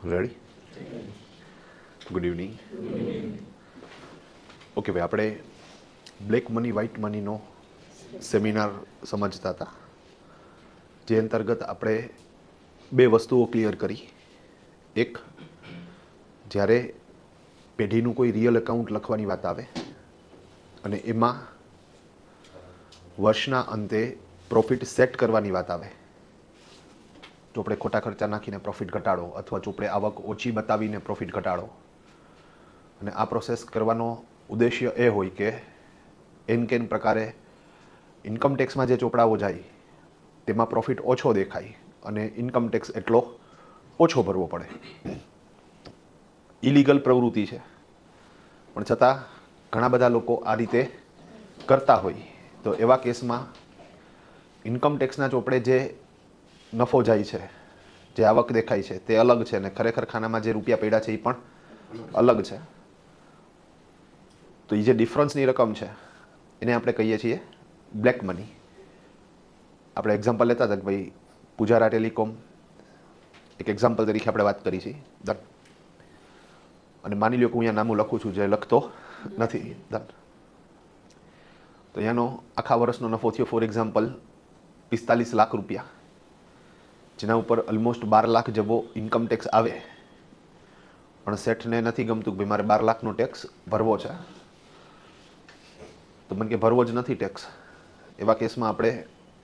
Ready? Good evening. Okay ભાઈ, આપણે black money white મનીનો seminar સમજતા હતા, જે અંતર્ગત આપણે બે વસ્તુઓ ક્લિયર કરી. એક, જ્યારે પેઢીનું કોઈ રિયલ એકાઉન્ટ લખવાની વાત આવે અને એમાં વર્ષના અંતે પ્રોફિટ સેટ કરવાની વાત આવે, ચોપડે ખોટા ખર્ચા નાખીને પ્રોફિટ ઘટાડો અથવા ચોપડે આવક ઓછી બતાવીને પ્રોફિટ ઘટાડો, અને આ પ્રોસેસ કરવાનો ઉદ્દેશ્ય એ હોય કે એન કેન પ્રકારે ઇન્કમ ટેક્સમાં જે ચોપડાઓ જાય તેમાં પ્રોફિટ ઓછો દેખાય અને ઇન્કમ ટેક્સ એટલો ઓછો ભરવો પડે. ઇલીગલ પ્રવૃત્તિ છે, પણ છતાં ઘણા બધા લોકો આ રીતે કરતા હોય, તો એવા કેસમાં ઇન્કમ ટેક્સના ચોપડે જે નફો જાય છે, જે આવક દેખાય છે તે અલગ છે, અને ખરેખર ખાનામાં જે રૂપિયા પડ્યા છે એ પણ અલગ છે. તો એ જે ડિફરન્સની રકમ છે એને આપણે કહીએ છીએ બ્લેક મની. આપણે એક્ઝામ્પલ લેતા હતા કે ભાઈ પુજારા ટેલિકોમ એક એક્ઝામ્પલ તરીકે આપણે વાત કરી છે. અને માની લો કે હું અહીંયા નામું લખું છું, જે લખતો નથી. તો અહીંયાનો આખા વર્ષનો નફો થયો ફોર એક્ઝામ્પલ 45 લાખ રૂપિયા, જેના ઉપર ઓલમોસ્ટ 12 લાખ જેવો ઇન્કમ ટેક્સ આવે. પણ શેઠને નથી ગમતું કે ભાઈ મારે 12 લાખનો ટેક્સ ભરવો છે, તો મને કે ભરવો જ નથી ટેક્સ. એવા કેસમાં આપણે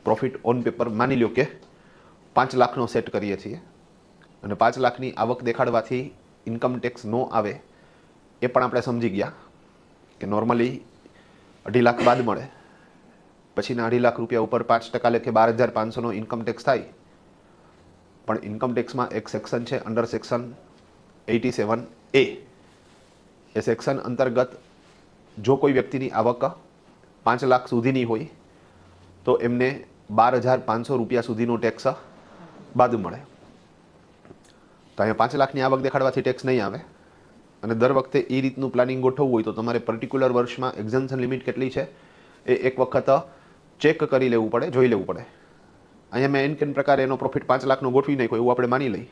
પ્રોફિટ ઓન પેપર માની લો કે 5 લાખનો સેટ કરીએ છીએ, અને 5 લાખની આવક દેખાડવાથી ઇન્કમ ટેક્સ ન આવે એ પણ આપણે સમજી ગયા કે નોર્મલી 2.5 લાખ બાદ મળે. પછીના 2.5 લાખ રૂપિયા ઉપર 5% લેખે 12,500નો ઇન્કમ ટેક્સ થાય. પણ ઇન્કમ ટેક્સમાં એક સેક્શન છે અંડર સેક્શન 87A. એ સેક્શન અંતર્ગત જો કોઈ વ્યક્તિની આવક 5 લાખ સુધીની હોય તો એમને 12,500 રૂપિયા સુધીનો ટેક્સ બાદ મળે. તો અહીંયા 5 લાખની આવક દેખાડવાથી ટેક્સ નહીં આવે, અને દર વખતે એ રીતનું પ્લાનિંગ ગોઠવવું હોય તો તમારે પર્ટિક્યુલર વર્ષમાં એક્ઝમ્પશન લિમિટ કેટલી છે એ એક વખત ચેક કરી લેવું પડે, જોઈ લેવું પડે. અહીંયા મેં એન કેન પ્રકારે એનો પ્રોફિટ 5 લાખનો ગોઠવી નાખ્યો એવું આપણે માની લઈ,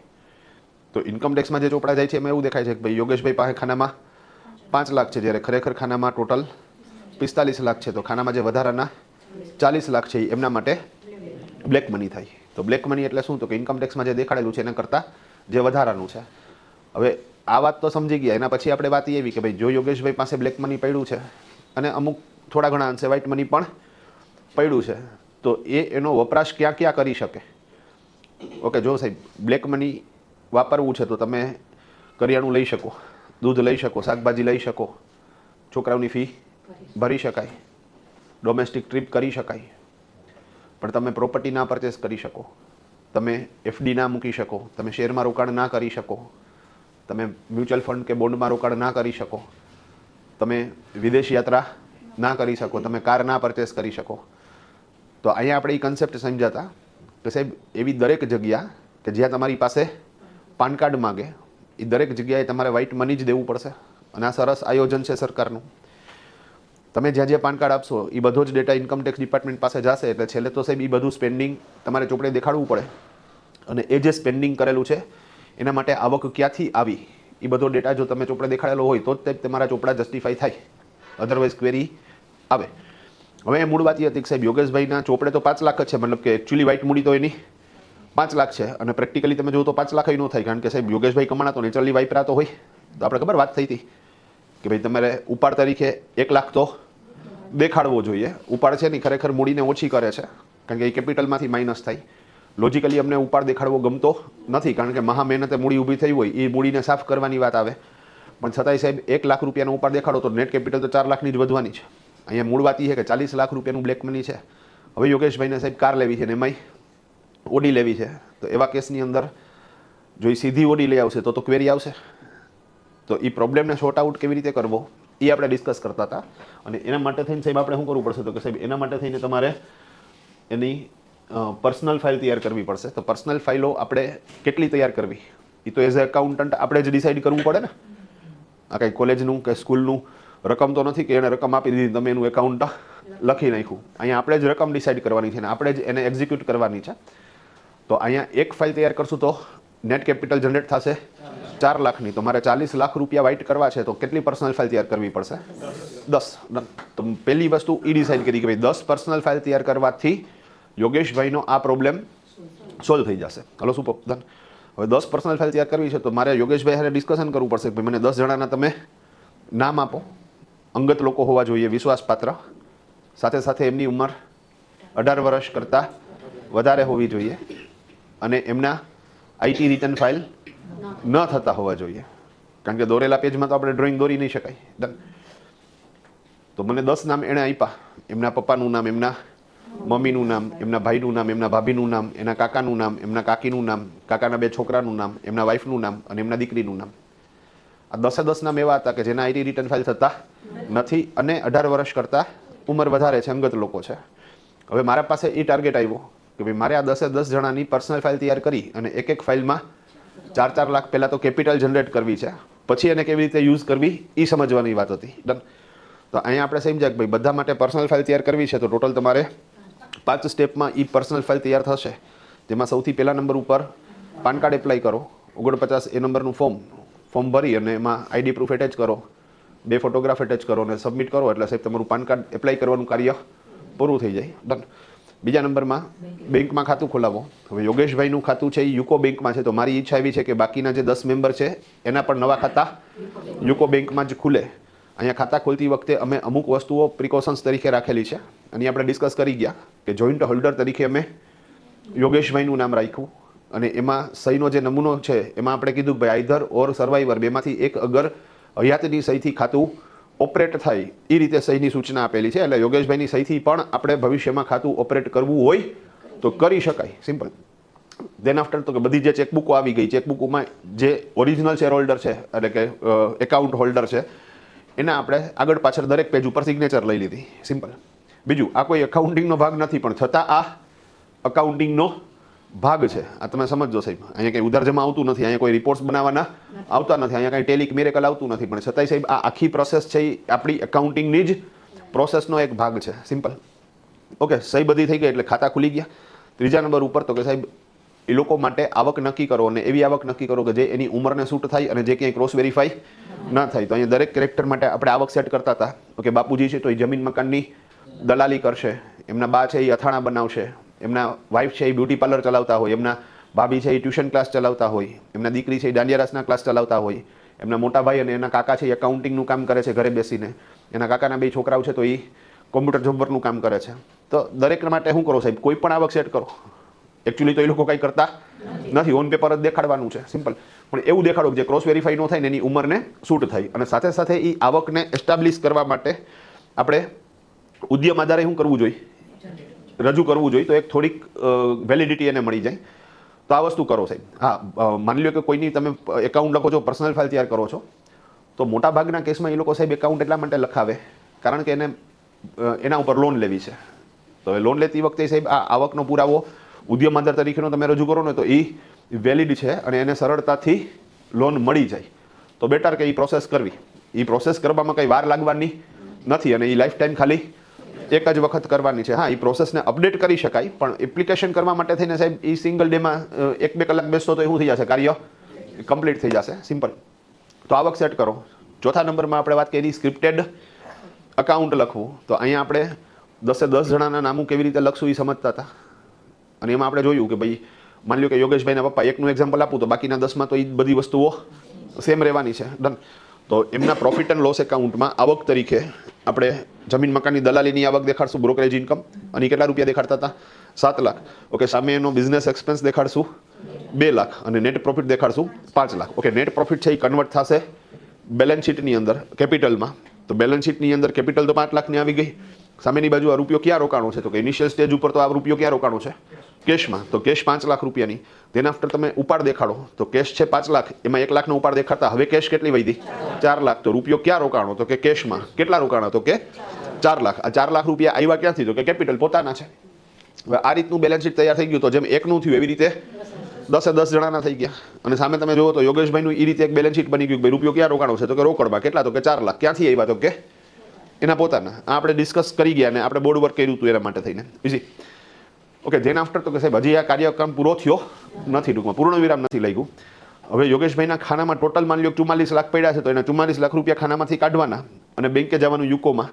તો ઇન્કમ ટેક્સમાં જે ચોપડા જાય છે એમાં એવું દેખાય છે કે ભાઈ યોગેશભાઈ પાસે ખાનામાં 5 લાખ છે, જ્યારે ખરેખર ખાનામાં ટોટલ 45 લાખ છે. તો ખાનામાં જે વધારાના 40 લાખ છે એમના માટે બ્લેક મની થાય. તો બ્લેક મની એટલે શું? તો કે ઇન્કમ ટેક્સમાં જે દેખાડેલું છે એના કરતાં જે વધારાનું છે. હવે આ વાત તો સમજી ગયા. એના પછી આપણે વાત એ એવી કે ભાઈ જો યોગેશભાઈ પાસે બ્લેક મની પડ્યું છે અને અમુક થોડા ઘણા અંશે વ્હાઇટ મની પણ પડ્યું છે, તો એનો વપરાશ ક્યાં ક્યાં કરી શકે? ઓકે, જો સાહેબ બ્લેક મની વાપરવું છે તો તમે કરિયાણું લઈ શકો, દૂધ લઈ શકો, શાકભાજી લઈ શકો, છોકરાઓની ફી ભરી શકાય, ડોમેસ્ટિક ટ્રીપ કરી શકાય. પણ તમે પ્રોપર્ટી ના પરચેસ કરી શકો, તમે એફડી ના મૂકી શકો, તમે શેરમાં રોકાણ ના કરી શકો, તમે મ્યુચ્યુઅલ ફંડ કે બોન્ડમાં રોકાણ ના કરી શકો, તમે વિદેશ યાત્રા ના કરી શકો, તમે કાર ના પરચેસ કરી શકો. તો અહીંયા આપણે એ કન્સેપ્ટ સમજાતા કે સાહેબ એવી દરેક જગ્યા કે જ્યાં તમારી પાસે પાન કાર્ડ માગે એ દરેક જગ્યાએ તમારે વ્હાઇટ મની જ દેવું પડશે. અને આ સરસ આયોજન છે સરકારનું. તમે જ્યાં જ્યાં પાન કાર્ડ આપશો એ બધો જ ડેટા ઇન્કમ ટેક્સ ડિપાર્ટમેન્ટ પાસે જશે, એટલે છેલ્લે તો સાહેબ એ બધું સ્પેન્ડિંગ તમારે ચોપડે દેખાડવું પડે. અને એ જે સ્પેન્ડિંગ કરેલું છે એના માટે આવક ક્યાંથી આવી એ બધો ડેટા જો તમે ચોપડે દેખાડેલો હોય તો જ તમારા ચોપડા જસ્ટિફાઈ થાય, અધરવાઇઝ ક્વેરી આવે. હવે મૂળ વાત એ હતી કે સાહેબ યોગેશભાઈના ચોપડે તો 5 લાખ જ છે, મતલબ કે એકચ્યુઅલી વ્હાઇટ મૂડી તો એની 5 લાખ છે, અને પ્રેક્ટિકલી તમે જો તો 5 લાખ ન થાય, કારણ કે સાહેબ યોગેશભાઈ કમાણા તો નેચરલી વાપરા તો હોય. તો આપણે ખબર વાત થઈ હતી કે ભાઈ તમારે ઉપાડ તરીકે 1 લાખ તો દેખાડવો જોઈએ. ઉપાડ છે ને ખરેખર મૂડીને ઓછી કરે છે, કારણ કે એ કેપિટલમાંથી માઇનસ થાય. લોજિકલી અમને ઉપાડ દેખાડવો ગમતો નથી, કારણ કે મહા મહેનતે મૂડી ઊભી થઈ હોય એ મૂડીને સાફ કરવાની વાત આવે. પણ છતાંય સાહેબ 1 લાખ રૂપિયાનો ઉપાડ દેખાડો તો નેટ કેપિટલ તો 4 લાખની જ વધવાની છે. અહીંયા મૂળ વાત એ છે કે 40 લાખ રૂપિયાનું બ્લેક મની છે. હવે યોગેશભાઈને સાહેબ કાર લેવી છે ને એમાંય ઓડી લેવી છે, તો એવા કેસની અંદર જો એ સીધી ઓડી લઈ આવશે તો ક્વેરી આવશે. તો એ પ્રોબ્લેમને શોર્ટ આઉટ કેવી રીતે કરવો એ આપણે ડિસ્કસ કરતા હતા. અને એના માટે થઈને સાહેબ આપણે શું કરવું પડશે? તો કે સાહેબ એના માટે થઈને તમારે એની પર્સનલ ફાઇલ તૈયાર કરવી પડશે. તો પર્સનલ ફાઇલો આપણે કેટલી તૈયાર કરવી એ તો એઝ અ એકાઉન્ટન્ટ આપણે જ ડિસાઇડ કરવું પડે ને. આ કંઈ કોલેજનું કે સ્કૂલનું રકમ તો નથી કે એને રકમ આપી દીધી તમે એનું એકાઉન્ટ લખી નાખ્યું. અહીંયા આપણે જ રકમ ડિસાઇડ કરવાની છે અને આપણે જ એને એક્ઝિક્યુટ કરવાની છે. તો અહીંયા એક ફાઇલ તૈયાર કરશું તો નેટ કેપિટલ જનરેટ થશે 4 લાખની, તો મારે 40 લાખ રૂપિયા વાઇટ કરવા છે તો કેટલી પર્સનલ ફાઇલ તૈયાર કરવી પડશે? 10. તો પહેલી વસ્તુ એ ડિસાઇડ કરી કે ભાઈ 10 પર્સનલ ફાઇલ તૈયાર કરવાથી યોગેશભાઈનો આ પ્રોબ્લેમ સોલ્વ થઈ જશે. હલો શું ધન? હવે 10 પર્સનલ ફાઇલ તૈયાર કરવી છે તો મારે યોગેશભાઈ સાથે ડિસ્કશન કરવું પડશે કે ભાઈ મને 10 જણાના તમે નામ આપો. અંગત લોકો હોવા જોઈએ, વિશ્વાસપાત્ર, સાથે સાથે એમની ઉંમર 18 વર્ષ કરતાં વધારે હોવી જોઈએ અને એમના આઈટી રિટર્ન ફાઇલ ન થતા હોવા જોઈએ, કારણ કે દોરેલા પેજમાં તો આપણે ડ્રોઈંગ દોરી નહીં શકાય. ડન. તો મને 10 નામ એણે આપ્યા. એમના પપ્પાનું નામ, એમના મમ્મીનું નામ, એમના ભાઈનું નામ, એમના ભાભીનું નામ, એના કાકાનું નામ, એમના કાકીનું નામ, કાકાના 2 છોકરાનું નામ, એમના વાઈફનું નામ અને એમના દીકરીનું નામ. આ 10 નામ એવા હતા કે જેના આઈટી રિટર્ન ફાઇલ થતા નથી અને 18 વર્ષ કરતાં ઉંમર વધારે છે, અંગત લોકો છે. હવે મારા પાસે એ ટાર્ગેટ આવ્યો કે ભાઈ મારે આ 10 જણાની પર્સનલ ફાઇલ તૈયાર કરી અને એક ફાઇલમાં 4 લાખ પહેલાં તો કેપિટલ જનરેટ કરવી છે, પછી એને કેવી રીતે યુઝ કરવી એ સમજવાની વાત હતી. ડન. તો અહીંયા આપણે સમજ્યા કે ભાઈ બધા માટે પર્સનલ ફાઇલ તૈયાર કરવી છે તો ટોટલ તમારે 5 સ્ટેપમાં એ પર્સનલ ફાઇલ તૈયાર થશે. તેમાં સૌથી પહેલા નંબર ઉપર પાન કાર્ડ એપ્લાય કરો, 49 એ નંબરનું ફોર્મ ભરી અને એમાં આઈડી પ્રૂફ એટેચ કરો, 2 ફોટોગ્રાફ એટેચ કરો અને સબમિટ કરો એટલે સાહેબ તમારું પાન કાર્ડ એપ્લાય કરવાનું કાર્ય પૂરું થઈ જાય. ડન. બીજા નંબરમાં બેંકમાં ખાતું ખોલાવો. હવે યોગેશભાઈનું ખાતું છે એ યુકો બેંકમાં છે, તો મારી ઈચ્છા એવી છે કે બાકીના જે 10 મેમ્બર છે એના પણ નવા ખાતા યુકો બેંકમાં જ ખુલે. અહીંયા ખાતા ખોલતી વખતે અમે અમુક વસ્તુઓ પ્રિકોશન્સ તરીકે રાખેલી છે અને આપણે ડિસ્કસ કરી ગયા કે જોઈન્ટ હોલ્ડર તરીકે અમે યોગેશભાઈનું નામ રાખ્યું અને એમાં સહીનો જે નમૂનો છે એમાં આપણે કીધું કે ભાઈ આઈધર ઓર સર્વાઈવર બેમાંથી એક અગર હયાતની સહીથી ખાતું ઓપરેટ થાય એ રીતે સહીની સૂચના આપેલી છે. એટલે યોગેશભાઈની સહીથી પણ આપણે ભવિષ્યમાં ખાતું ઓપરેટ કરવું હોય તો કરી શકાય. સિમ્પલ. દેન આફ્ટર તો કે બધી જે ચેકબુકો આવી ગઈ, ચેકબુકોમાં જે ઓરિજિનલ શેર હોલ્ડર છે એટલે કે એકાઉન્ટ હોલ્ડર છે એના આપણે આગળ પાછળ દરેક પેજ ઉપર સિગ્નેચર લઈ લીધી. સિમ્પલ. બીજું, આ કોઈ એકાઉન્ટિંગનો ભાગ નથી પણ છતાં આ અકાઉન્ટિંગનો ભાગ છે. આ તમે સમજો સાહેબ, અહીંયા કંઈ ઉધાર જમા આવતું નથી, અહીંયા કોઈ રિપોર્ટ્સ બનાવવાના આવતા નથી, અહીંયા કંઈ ટેલિક મેરેકલ આવતું નથી, પણ છતાંય સાહેબ આ આખી પ્રોસેસ છે એ આપણી એકાઉન્ટિંગની જ પ્રોસેસનો એક ભાગ છે. સિમ્પલ. ઓકે, સહી બધી થઈ ગઈ એટલે ખાતા ખુલી ગયા. ત્રીજા નંબર ઉપર તો કે સાહેબ એ લોકો માટે આવક નક્કી કરો અને એવી આવક નક્કી કરો કે જે એની ઉંમરને સૂટ થાય અને જે ક્યાંય ક્રોસ વેરીફાઈ ના થાય. તો અહીંયા દરેક કેરેક્ટર માટે આપણે આવક સેટ કરતા હતા. ઓકે, બાપુજી છે તો એ જમીન મકાનની દલાલી કરશે, એમના બા છે એ અથાણા બનાવશે, એમના વાઈફ છે એ બ્યુટી પાર્લર ચલાવતા હોય, એમના ભાભી છે એ ટ્યુશન ક્લાસ ચલાવતા હોય, એમના દીકરી છે એ દાંડિયા રાસના ક્લાસ ચલાવતા હોય, એમના મોટા ભાઈ અને એના કાકા છે એ એકાઉન્ટિંગનું કામ કરે છે ઘરે બેસીને, એના કાકાના 2 છોકરાઓ છે તો એ કોમ્પ્યુટર જોબ વર્કનું કામ કરે છે. તો દરેક માટે શું કરો સાહેબ, કોઈ પણ આવક સેટ કરો. એકચ્યુઅલી તો એ લોકો કંઈ કરતા નથી, ઓન પેપર જ દેખાડવાનું છે. સિમ્પલ. પણ એવું દેખાડો કે જે ક્રોસ વેરીફાઈ ન થાય ને એની ઉંમરને સૂટ થાય. અને સાથે સાથે એ આવકને એસ્ટાબ્લિશ કરવા માટે આપણે ઉદ્યમ આધારે શું કરવું જોઈએ, રજૂ કરવું જોઈએ, તો એક થોડીક વેલિડિટી એને મળી જાય. તો આ વસ્તુ કરો સાહેબ. હા, માની લો કે કોઈની તમે એકાઉન્ટ લખો છો, પર્સનલ ફાઇલ તૈયાર કરો છો, તો મોટા ભાગના કેસમાં એ લોકો સાહેબ એકાઉન્ટ એટલા માટે લખાવે કારણ કે એને એના ઉપર લોન લેવી છે. તો લોન લેતી વખતે સાહેબ આ આવકનો પુરાવો ઉદ્યમ આધાર તરીકેનો તમે રજૂ કરો ને તો એ વેલિડ છે અને એને સરળતાથી લોન મળી જાય. તો બેટર કે એ પ્રોસેસ કરવી. એ પ્રોસેસ કરવામાં કંઈ વાર લાગવાની નથી અને એ લાઈફ ટાઈમ ખાલી એક જ વખત કરવાની છે. હા, એ પ્રોસેસને અપડેટ કરી શકાય પણ એપ્લિકેશન કરવા માટે થઈને સાહેબ એ સિંગલ ડેમાં 1-2 કલાક બેસતો તો એવું થઈ જશે, કાર્ય કમ્પ્લીટ થઈ જશે. સિમ્પલ. તો આવક સેટ કરો. ચોથા નંબરમાં આપણે વાત કરી સ્ક્રિપ્ટેડ અકાઉન્ટ લખવું. તો અહીંયા આપણે 10 જણાના નામું કેવી રીતે લખશું એ સમજતા હતા અને એમાં આપણે જોયું કે ભાઈ માની લો કે યોગેશભાઈના પપ્પા, એકનું એક્ઝામ્પલ આપું તો બાકીના 10માં તો એ બધી વસ્તુઓ સેમ રહેવાની છે. ડન. તો એમના પ્રોફિટ એન્ડ લોસ એકાઉન્ટમાં આવક તરીકે આપણે જમીન મકાનની દલાલીની આવક દેખાડશું, બ્રોકરેજ ઇન્કમ, અને કેટલા રૂપિયા દેખાડતા હતા? 7 લાખ. ઓકે, સામે એનો બિઝનેસ એક્સપેન્સ દેખાડશું 2 લાખ અને નેટ પ્રોફિટ દેખાડશું 5 લાખ. ઓકે, નેટ પ્રોફિટ છે એ કન્વર્ટ થશે બેલેન્સ શીટની અંદર કેપિટલમાં. તો બેલેન્સ શીટની અંદર કેપિટલ તો 5 લાખની આવી ગઈ. સામેની બાજુ આ રૂપિયો ક્યાં રોકાણો છે? તો કે ઇનિશિયલ સ્ટેજ ઉપર તો આ રૂપિયો ક્યાં રોકાણો છે? કેશમાં. તો કેશ 5 લાખ રૂપિયાની. તેના આફ્ટર તમે ઉપાડ દેખાડો તો કેશ છે 5 લાખ, એમાં 1 લાખનો ઉપાડ દેખાડતા હવે કેશ કેટલી વધી? 4 લાખ. તો રૂપિયો ક્યાં રોકાણો? તો કે કેશમાં. કેટલા રોકાણા? તો કે 4 લાખ. આ 4 લાખ રૂપિયા આવ્યા ક્યાંથી? તો કે કેપિટલ પોતાના છે. હવે આ રીતનું બેલેન્સ શીટ તૈયાર થઈ ગયું. તો જેમ એકનું થયું એવી રીતે 10 જણાના થઈ ગયા. અને સામે તમે જુઓ તો યોગેશભાઈનું એ રીતે એક બેલેન્સ શીટ બની ગયું કે ભાઈ રૂપિયો ક્યાં રોકાણો છે? તો કે રોકડમાં. કેટલા? તો કે 4 લાખ. ક્યાંથી આવ્યા? તો કે એના પોતાના. આ આપણે ડિસ્કસ કરી ગયા અને આપણે બોર્ડ વર્ક કર્યું હતું એના માટે થઈને. ઇઝી. ઓકે, ધેન આફ્ટર તો કે સાહેબ હજી આ કાર્યક્રમ પૂરો થયો નથી, ટૂંકમાં પૂર્ણ વિરામ નથી લાગ્યું. હવે યોગેશભાઈના ખાનામાં ટોટલ માની લો 44 લાખ પડ્યા છે, તો એના 44 લાખ રૂપિયા ખાનામાંથી કાઢવાના અને બેંકે જવાનું યુકોમાં.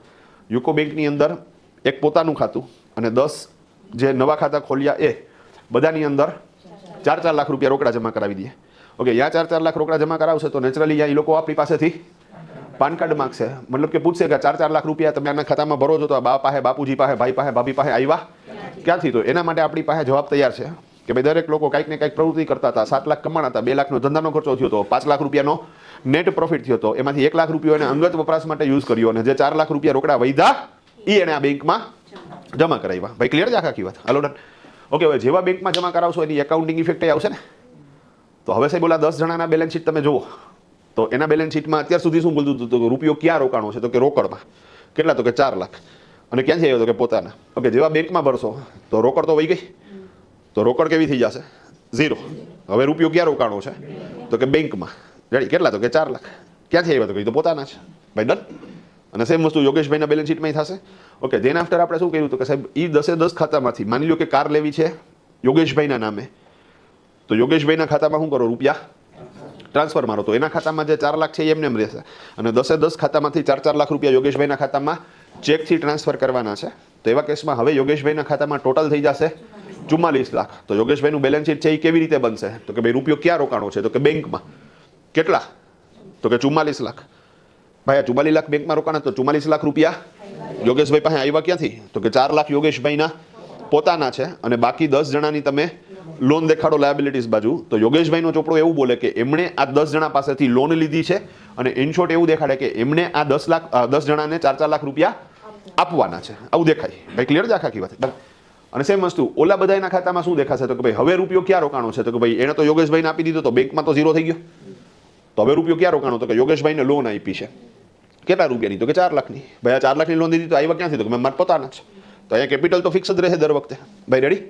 યુકો બેંકની અંદર એક પોતાનું ખાતું અને 10 જે નવા ખાતા ખોલ્યા એ બધાની અંદર 4-4 લાખ રૂપિયા રોકડા જમા કરાવી દઈએ. ઓકે, ત્યાં 4-4 લાખ રોકડા જમા કરાવશે તો નેચરલી ત્યાં એ લોકો આપણી પાસેથી પાન કાર્ડ માગશે. મતલબ કે પૂછશે કે 4-4 લાખ રૂપિયા તમે આના ખાતામાં ભરો છો તો આ બા પાસે, બાપુજી પાસે, ભાઈ પાસે, ભાભી પાસે આવ્યા ક્યાંથી? તો એના માટે આપણી પાસે જવાબ તૈયાર છે કે ભાઈ દરેક લોકો કંઈક ને કંઈક પ્રવૃત્તિ કરતા હતા. 7 લાખ કમાણા હતા, 2 લાખનો ધંધાનો ખર્ચો થયો હતો, 5 લાખ રૂપિયાનો નેટ પ્રોફિટ થયો હતો, એમાંથી 1 લાખ રૂપિયા એને અંગત વપરાશ માટે યુઝ કર્યો અને જે 4 લાખ રૂપિયા રોકડા વધ્યા એ એને આ બેંકમાં જમા કરાવ્યા. ભાઈ ક્લિયર છે આખી વાત? હાલો ડન. ઓકે, હવે જેવા બેંકમાં જમા કરાવશો એની એકાઉન્ટિંગ ઇફેક્ટ આવશે ને. તો હવે સાહેબ ઓલા 10 જણાના બેલેન્સ શીટ તમે જુઓ તો એના બેલેન્સ શીટમાં અત્યાર સુધી શું બોલતું હતું? તો રૂપિયો ક્યાં રોકાણો છે? તો કે રોકડમાં. કેટલા? તો કે 4 લાખ. અને ક્યાંથી આવ્યો? તો કે પોતાના. ઓકે, જેવા બેંકમાં ભરશો તો રોકડ તો વહી ગઈ, તો રોકડ કેવી થઈ જશે? 0. હવે રૂપિયો ક્યાં રોકાણો છે? તો કે બેંકમાં. રેડી? કેટલા? તો કે 4 લાખ. ક્યાંથી આવ્યા? તો કે તો પોતાના છે. ભાઈ ડન. અને સેમ વસ્તુ યોગેશભાઈના બેલેન્સ શીટમાં થશે. ઓકે, ધેન આફ્ટર આપણે શું કર્યું? તો કે સાહેબ એ 10 ખાતામાંથી માની લો કે કાર લેવી છે યોગેશભાઈના નામે, તો યોગેશભાઈના ખાતામાં શું કરો? રૂપિયા ટ્રાન્સફર મારો. તો એના ખાતામાં જે 4 લાખ છે એ એમને એમ રહેશે અને 10 ખાતામાંથી 4-4 લાખ રૂપિયા યોગેશભાઈના ખાતામાં ચેકથી ટ્રાન્સફર કરવાના છે. તો એવા કેસમાં હવે યોગેશભાઈના ખાતામાં ટોટલ થઈ જશે 44 લાખ. તો યોગેશભાઈનું બેલેન્સ શીટ છે એ કેવી રીતે બનશે? તો કે ભાઈ રૂપિયો ક્યાં રોકાણો છે? તો કે બેંકમાં. કેટલા? તો કે 44 લાખ. ભાઈ 44 લાખ બેંકમાં રોકાણા, તો 44 લાખ રૂપિયા યોગેશભાઈ પાસે આવ્યા ક્યાંથી? તો કે 4 લાખ યોગેશભાઈના પોતાના છે અને બાકી 10 જણાની તમે લોન દેખાડો લાયબિલિટીઝ બાજુ. તો યોગેશભાઈનો ચોપડો એવું બોલે કે એમણે આ 10 જણા પાસેથી લોન લીધી છે અને ઇન શોર્ટ એવું દેખાડે કે એમણે આ 10 જણાને 4-4 લાખ રૂપિયા આપવાના છે. આવું દેખાય. ભાઈ ક્લિયર છે આખી વાત? અને સેમ વસ્તુ ઓલા બધાના ખાતામાં શું દેખાશે? તો કે ભાઈ હવે રૂપિયો ક્યાં રોકાણો છે? તો કે ભાઈ એને તો યોગેશભાઈને આપી દીધો તો બેંકમાં તો 0 થઈ ગયો. તો હવે રૂપિયો ક્યાં રોકાણો? તો કે યોગેશભાઈને લોન આપી છે. કેટલા રૂપિયાની? તો કે 4 લાખની. ભાઈ આ 4 લાખની લોન દીધી તો આવ્યા ક્યાંથી? તો કે મેં મારા પોતાના છે. તો અહીંયા કેપિટલ તો ફિક્સ જ રહે દર વખતે. ભાઈ રેડી?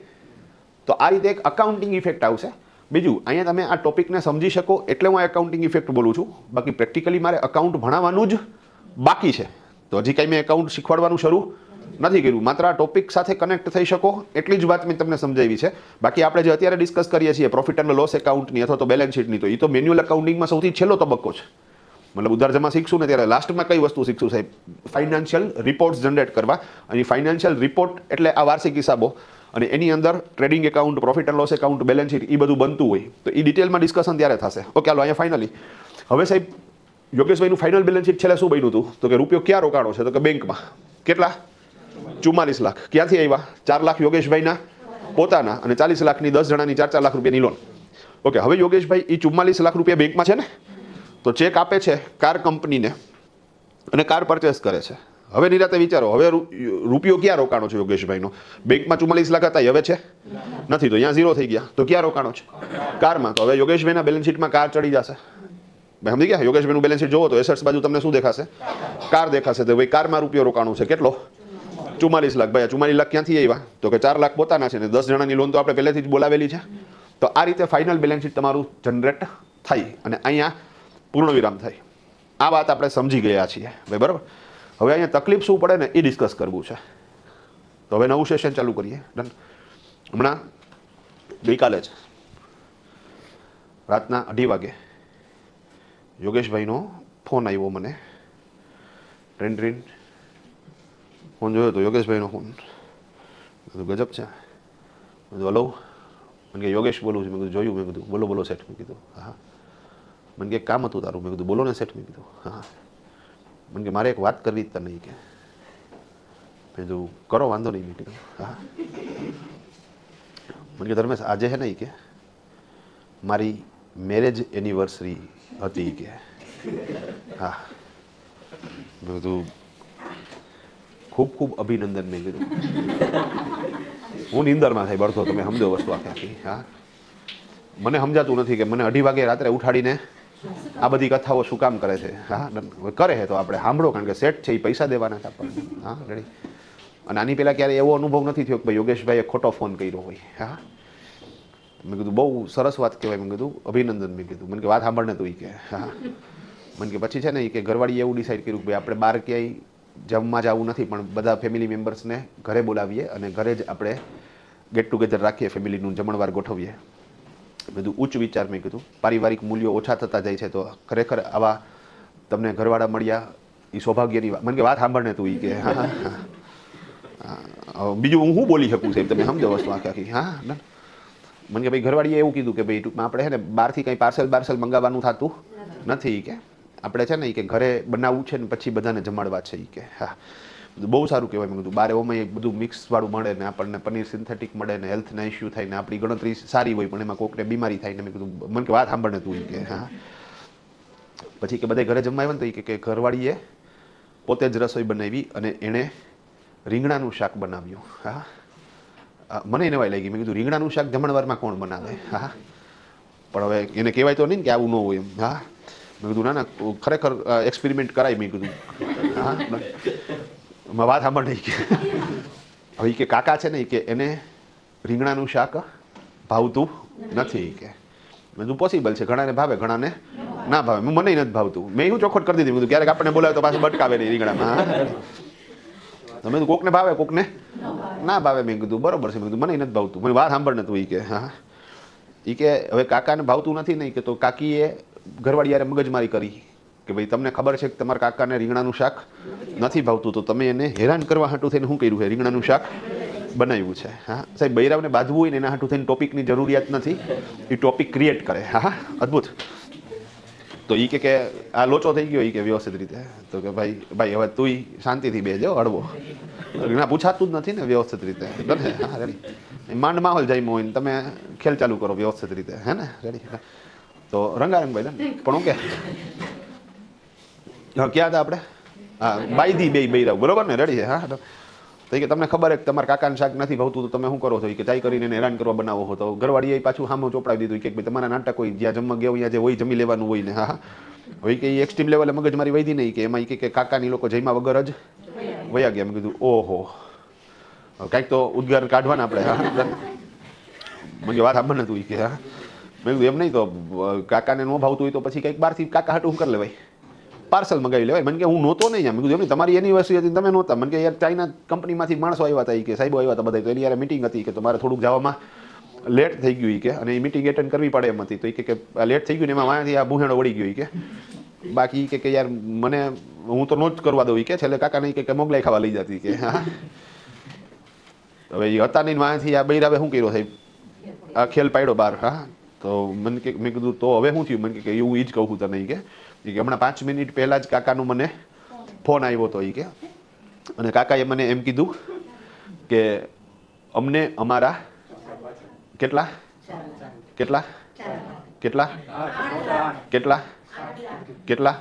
તો આ રીતે એક અકાઉન્ટિંગ ઇફેક્ટ આવશે. બીજું અહીંયા તમે આ ટોપિકને સમજી શકો એટલે હું એકાઉન્ટિંગ ઇફેક્ટ બોલું છું. બાકી પ્રેક્ટિકલી મારે અકાઉન્ટ ભણાવવાનું જ બાકી છે. તો હજી કાંઈ મેં એકાઉન્ટ શીખવાડવાનું શરૂ નથી કર્યું. માત્ર આ ટોપિક સાથે કનેક્ટ થઈ શકો એટલી જ વાત મેં તમને સમજાવી છે. બાકી આપણે જે અત્યારે ડિસ્કસ કરીએ છીએ પ્રોફિટ એન્ડ લોસ એકાઉન્ટની અથવા તો બેલેન્સ શીટની, તો એ તો મેન્યુઅલ અકાઉન્ટિંગમાં સૌથી છેલ્લો તબક્કો છે. મતલબ ઉધાર જમા શીખશું ને ત્યારે લાસ્ટમાં કઈ વસ્તુ શીખશું સાહેબ? ફાઇનાન્શિયલ રિપોર્ટ્સ જનરેટ કરવા. અને ફાઇનાન્શિયલ રિપોર્ટ એટલે આ વાર્ષિક હિસાબો અને એની અંદર trading account, profit and loss account, balance sheet એ બધું બનતું હોય. તો એ ડિટેલમાં ડિસ્કશન ત્યારે થશે. ઓકે, હાલો અહીંયા ફાઇનલી હવે સાહેબ યોગેશભાઈનું ફાઇનલ બેલેન્સ શીટ છેલ્લે શું બન્યું હતું? તો કે રૂપિયો ક્યાં રોકાણો છે? તો કે બેંકમાં. કેટલા? 44 લાખ. ક્યાંથી આવ્યા? 4 લાખ યોગેશભાઈના પોતાના અને 40 લાખની 10 જણાની 4-4 લાખ રૂપિયાની લોન. ઓકે, હવે યોગેશભાઈ એ 44 લાખ રૂપિયા બેંકમાં છે ને, તો ચેક આપે છે કાર કંપનીને અને કાર પરચેસ કરે છે. હવે નિરાતે વિચારો, હવે રૂપિયો ક્યાં રોકાણો છે યોગેશભાઈનો? બેંકમાં 44 લાખ હતા, હવે છે નથી, તો અહીંયા 0 થઈ ગયા. તો ક્યાં રોકાણો છે? કારમાં. તો હવે યોગેશભાઈના બેલેન્સ શીટમાં કાર ચડી જશે. ભાઈ સમજી ગયા? યોગેશભાઈનું બેલેન્સ શીટ જોવો તો એસેટ્સ બાજુ તમને શું દેખાશે? કાર દેખાશે. તો ભાઈ કારમાં રૂપિયો રોકાણો છે કેટલો? 44 લાખ. ભાઈ 44 લાખ ક્યાંથી આવ્યા? તો કે 4 લાખ પોતાના છે ને 10 જણાની લોન તો આપણે પહેલેથી જ બોલાવેલી છે. તો આ રીતે ફાઇનલ બેલેન્સ શીટ તમારું જનરેટ થાય અને અહીંયા પૂર્ણ વિરામ થાય. આ વાત આપણે સમજી ગયા છીએ ભાઈ, બરાબર? હવે અહીંયા તકલીફ શું પડે ને એ ડિસ્કસ કરવું છે. તો હવે નવું સેશન ચાલુ કરીએ. ડન. હમણાં ગઈકાલે જ રાતના 2:30 વાગે યોગેશભાઈનો ફોન આવ્યો મને. ટ્રેન ફોન જોયો તો યોગેશભાઈનો ફોન. ગજબ છે. મેં કીધું હલો. મને કે યોગેશ બોલું છું. મેં કીધું જોયું. મેં કીધું બોલો બોલો સેટ. મેં કીધું હા. મને કે કામ હતું તારું. મેં કીધું બોલો ને સેટ. મેં કીધું હા. મને કે મારે એક વાત કરવી જ નહીં. કે મેં કીધું કરો વાંધો નહીં. મેં કીધું હા. મને કે ધર્મેશ આજે છે ને કે મારી મેરેજ એનિવર્સરી હતી કે હા. મેં કીધું ખૂબ ખૂબ અભિનંદન. મેં કીધું હું નિંદરમાં થાય બળતો. તમે સમજો વસ્તુ આખી. હા, મને સમજાતું નથી કે મને 2:30 વાગે રાત્રે ઉઠાડીને આ બધી કથાઓ શું કામ કરે છે. હા, કરે છે તો આપણે સાંભળો, કારણ કે સેટ છે એ પૈસા દેવાના છે આપણને. હા રેડી. અને આની પહેલાં ક્યારે એવો અનુભવ નથી થયો કે ભાઈ યોગેશભાઈએ ખોટો ફોન કર્યો હોય. હા, મેં કીધું બહુ સરસ વાત કહેવાય. મેં કીધું અભિનંદન. મેં કીધું મને કે વાત સાંભળને તું કે હા. મને કે પછી છે ને કે ઘરવાળીએ એવું ડિસાઈડ કર્યું કે ભાઈ આપણે બહાર ક્યાંય જમવા જવું નથી, પણ બધા ફેમિલી મેમ્બર્સને ઘરે બોલાવીએ અને ઘરે જ આપણે ગેટ ટુગેધર રાખીએ, ફેમિલીનું જમણવાર ગોઠવીએ. બધું ઉચ્ચ વિચાર મેં કીધું પારિવારિક મૂલ્યો ઓછા થતા જાય છે તો ખરેખર આવા તમને ઘરવાળા મળ્યા એ સૌભાગ્યની વાત. મને કે વાત સાંભળને તું એ કે બીજું હું બોલી શકું સાહેબ તમે સમજો વસ્તુ આખી. હા મને કે ભાઈ ઘરવાળીએ એવું કીધું કે ભાઈ ટૂંકમાં આપણે છે ને બહારથી કંઈ પાર્સલ મંગાવવાનું થતું નથી કે આપણે છે ને કે ઘરે બનાવવું છે ને પછી બધાને જમાડવા છે કે. હા બહુ સારું કહેવાય. મેં કીધું બારે ઓમાં બધું મિક્સવાળું મળે ને આપણને પનીર સિન્થેટિક મળે ને હેલ્થના ઇસ્યુ થાય ને આપણી ગણતરી સારી હોય પણ એમાં કોકને બીમારી થાય ને મેં કીધું મને કે વાત સાંભળને તું કે. હા પછી કે બધા ઘરે જમવા આવ્યા ને તો કે ઘરવાળીએ પોતે જ રસોઈ બનાવી અને એણે રીંગણાનું શાક બનાવ્યું. હા મને નવાઈ લાગી. મેં કીધું રીંગણાનું શાક જમણવારમાં કોણ બનાવે? હા પણ હવે એને કહેવાય તો નહીં કે આવું ન હોય એમ. હા મેં કીધું ના ખરેખર એક્સપેરિમેન્ટ કરાય. મેં કીધું હા વાત સાંભળ નહીં કે હવે કે કાકા છે ને કે એને રીંગણાનું શાક ભાવતું નથી કે. મેં કીધું પોસિબલ છે ઘણાને ભાવે ઘણાને ના ભાવે. મને નથી ભાવતું. મેં એવું ચોખવટ કરી દીધી. મેં કીધું ક્યારેક આપણને બોલાવે તો પાછું બટકાવે નહીં રીંગણામાં. તમે કોકને ભાવે કોકને ના ભાવે. મેં કીધું બરોબર છે. મેં કીધું મને નથી ભાવતું. મને વાત સાંભળ ને તું કે. હા એ કે હવે કાકાને ભાવતું નથી નહીં કે તો કાકીએ ઘરવાળીયારે મગજમારી કરી કે ભાઈ તમને ખબર છે કે તમારા કાકાને રીંગણાનું શાક નથી ભાવતું તો તમે એને હેરાન કરવા હાટું થઈને શું કર્યું છે રીંગણાનું શાક બનાવ્યું છે. હા સાહેબ બૈરાવને બાંધવું હોય ને એના હાટું થઈને ટોપિકની જરૂરિયાત નથી. એ ટોપિક ક્રિએટ કરે. હા અદ્ભુત. તો એ કે આ લોચો થઈ ગયો એ કે વ્યવસ્થિત રીતે તો કે ભાઈ હવે તું શાંતિથી બેજો હળવો ના પૂછાતું જ નથી ને વ્યવસ્થિત રીતે. હા રેડી માંડ માહોલ જામ્યો હોય ને તમે ખેલ ચાલુ કરો વ્યવસ્થિત રીતે. હે ને રેડી. તો રંગારંગ ભાઈ પણ હું કે ક્યાં હતા આપણે? હા બાયદી બે બૈરાવ બરોબર ને રેડી છે. હા તો કે તમને ખબર છે કે તમારા કાકાને શાક નથી ભાવતું તો તમે શું કરો છો કે ચાઈ કરીને એને હેરાન કરવા બનાવો છો. તો ઘરવાળીએ પાછું સામે ચોપડાવી દીધું કે ભાઈ તમારા નાટક હોય જ્યાં જમવા ગયા હોય જે હોય જમી લેવાનું હોય ને. હા હવે કે એક્સ્ટ્રીમ લેવલે મગજમારી વધી નહીં કે એમાં કે કાકાની લોકો જમ્યા વગર જ વયા ગયા. મેં કીધું ઓહો કાંઈક તો ઉદ્ગાર કાઢવાના આપણે. હા મને વાત સાંભળ તું કે. હા મેં કીધું એમ નહીં તો કાકાને ન ભાવતું હોય તો પછી કંઈક બહારથી કાકા હાટું કરી લેવાય પાર્સલ મંગાવી લેવાય. મને કે હું નહોતો નહીં. મેં કીધું એમ તમારી એનિવર્સરી હતી તમે નહોતા. મને કે યાર ચાઇના કંપનીમાંથી માણસો આવ્યા હતા કે સાહેબો આવ્યા હતા બધા તો એની યાર મિટિંગ હતી કે તમારે થોડુંક જવામાં લેટ થઈ ગયું કે અને એ મિટિંગ એટેન્ડ કરવી પડે એમ હતી તો એ કે લેટ થઈ ગયું ને એમાં વાંથી આ બુહેણો વળી ગયો કે બાકી કે યાર મને હું તો નો જ કરવા દઉં કે છેલ્લે કાકા નહીં કે મોગલાઈ ખાવા લઈ જતી કે. હા હવે એ હતા નહીં વાંથી આ બૈરાવે શું કર્યો સાહેબ આ ખેલ પાડ્યો બહાર. હા તો મને કે મેં કીધું તો હવે શું થયું? મને કે એવું એ જ કહું તને કે હમણાં 5 મિનિટ પહેલાં જ કાકાનું મને ફોન આવ્યો હતો એ કે અને કાકાએ મને એમ કીધું કે અમને અમારા કેટલા કેટલા કેટલા કેટલા કેટલા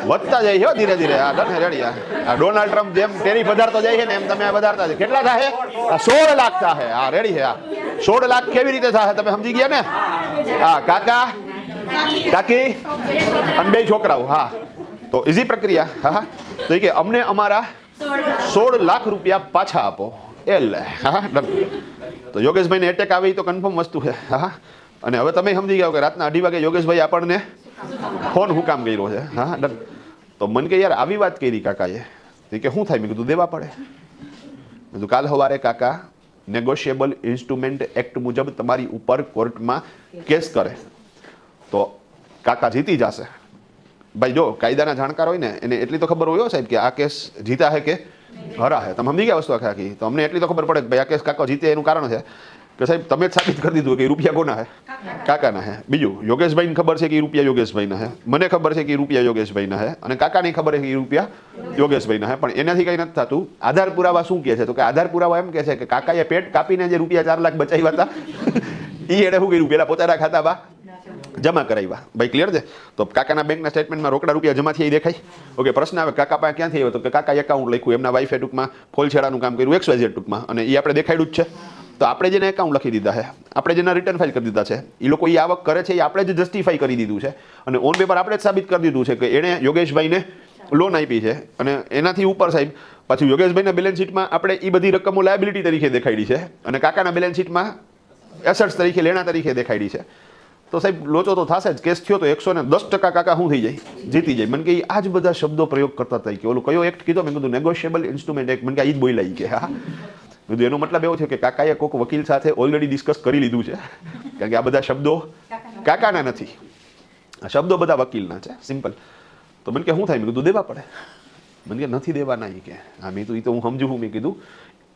વધતા જાય છે ધીરે ધીરે. આ ડન રેડી. આ ડોનાલ્ડ ટ્રમ્પ જેમ ટેરી વધારતો જાય છે ને એમ તમે વધારતા જાય. કેટલા થાય? 16 લાખ થાય. હા રેડી છે. 16 લાખ કેવી રીતે થાય તમે સમજી ગયા ને? હા કાકા કાકી અને 2 છોકરાઓ. હા તો ઇઝી પ્રક્રિયા. હા તો કે અમને અમારા 16 લાખ રૂપિયા પાછા આપો એટલે. હા ડન. તો યોગેશભાઈને એટેક આવે તો કન્ફર્મ વસ્તુ છે. હા અને હવે તમે સમજી ગયા કે રાતના 2:30 વાગે યોગેશભાઈ આપણને ફોન હું કામ કર્યો છે. હા ડન. તો મને કે યાર આવી વાત કરી કાકાએ કે શું થાય? મેં કીધું દેવા પડે. મેં કીધું કાલ સવારે કાકા નેગોશિયેબલ ઇન્સ્ટ્રુમેન્ટ એક્ટ મુજબ તમારી ઉપર કોર્ટમાં કેસ કરે તો કાકા જીતી જશે. ભાઈ જો કાયદાના જાણકાર હોય ને એને એટલી તો ખબર હોય સાહેબ કે આ કેસ જીતા હે કે હરા હે. તમે સમજી ગયા વસ્તુ આખી. તો અમને એટલી તો ખબર પડે કે ભાઈ આ કેસ કાકા જીતે એનું કારણ છે કે સાહેબ તમે જ સાબિત કરી દીધું કે રૂપિયા કોના હે? કાકાના હે. બીજું યોગેશભાઈને ખબર છે કે એ રૂપિયા યોગેશભાઈના હે. મને ખબર છે કે એ રૂપિયા યોગેશભાઈના હે અને કાકાને ખબર છે કે એ રૂપિયા યોગેશભાઈના હે. પણ એનાથી કંઈ નથી થતું. આધાર પુરાવા શું કહે છે? તો કે આધાર પુરાવા એમ કહે છે કે કાકાએ પેટ કાપીને જે રૂપિયા 4 લાખ બચાવ્યા હતા એ એને શું કર્યું પેલા પોતાના ખાતામાં જમા કરાવ્યા. ભાઈ ક્લિયર છે? તો કાકાના બેંકના સ્ટેટમેન્ટમાં રોકડા રૂપિયા જમા થઈ દેખાય. ઓકે પ્રશ્ન આવે કાકા પાસે ક્યાંથી આવ્યો? તો કે કાકા એકાઉન્ટ લખ્યું એમના વાઈફે ટૂંકમાં ફોલછેડાનું કામ કર્યું XYZ ટૂંકમાં અને એ આપણે દેખાડ્યું જ છે. તો આપણે જેને એકાઉન્ટ લખી દીધા છે આપણે જેના રિટર્ન ફાઇલ કરી દીધા છે એ લોકો એ આવક કરે છે એ આપણે જ જસ્ટિફાઈ કરી દીધું છે અને ઓન પેપર આપણે જ સાબિત કરી દીધું છે કે એણે યોગેશભાઈને લોન આપી છે અને એનાથી ઉપર સાહેબ પાછું યોગેશભાઈના બેલેન્સ શીટમાં આપણે એ બધી રકમો લાયબિલિટી તરીકે દેખાડી છે અને કાકાના બેલેન્સ શીટમાં એસેટ્સ તરીકે લેણા તરીકે દેખાડી છે. તો સાહેબ લોચો તો થશે જ. કેસ થયો તો 110% કાકા શું થઈ જાય? જીતી જાય. મને કે આ જ બધા શબ્દો પ્રયોગ કરતા હતા કે ઓલું કયો એક્ટ કીધો? મેં કીધું નેગોશિયેબલ ઇન્સ્ટ્રુમેન્ટ એક્ટ. મને કે આ જ બોલાઈ કે હા કીધું એનો મતલબ એવો છે કે કાકાએ કોઈક વકીલ સાથે ઓલરેડી ડિસ્કસ કરી લીધું છે, કારણ કે આ બધા શબ્દો કાકાના નથી, આ શબ્દો બધા વકીલના છે, સિમ્પલ. તો મને કે શું થાય? મેં કીધું દેવા પડે. મને કે નથી દેવાના એ કે. હા મેં કીધું એ તો હું સમજુ છું. મેં કીધું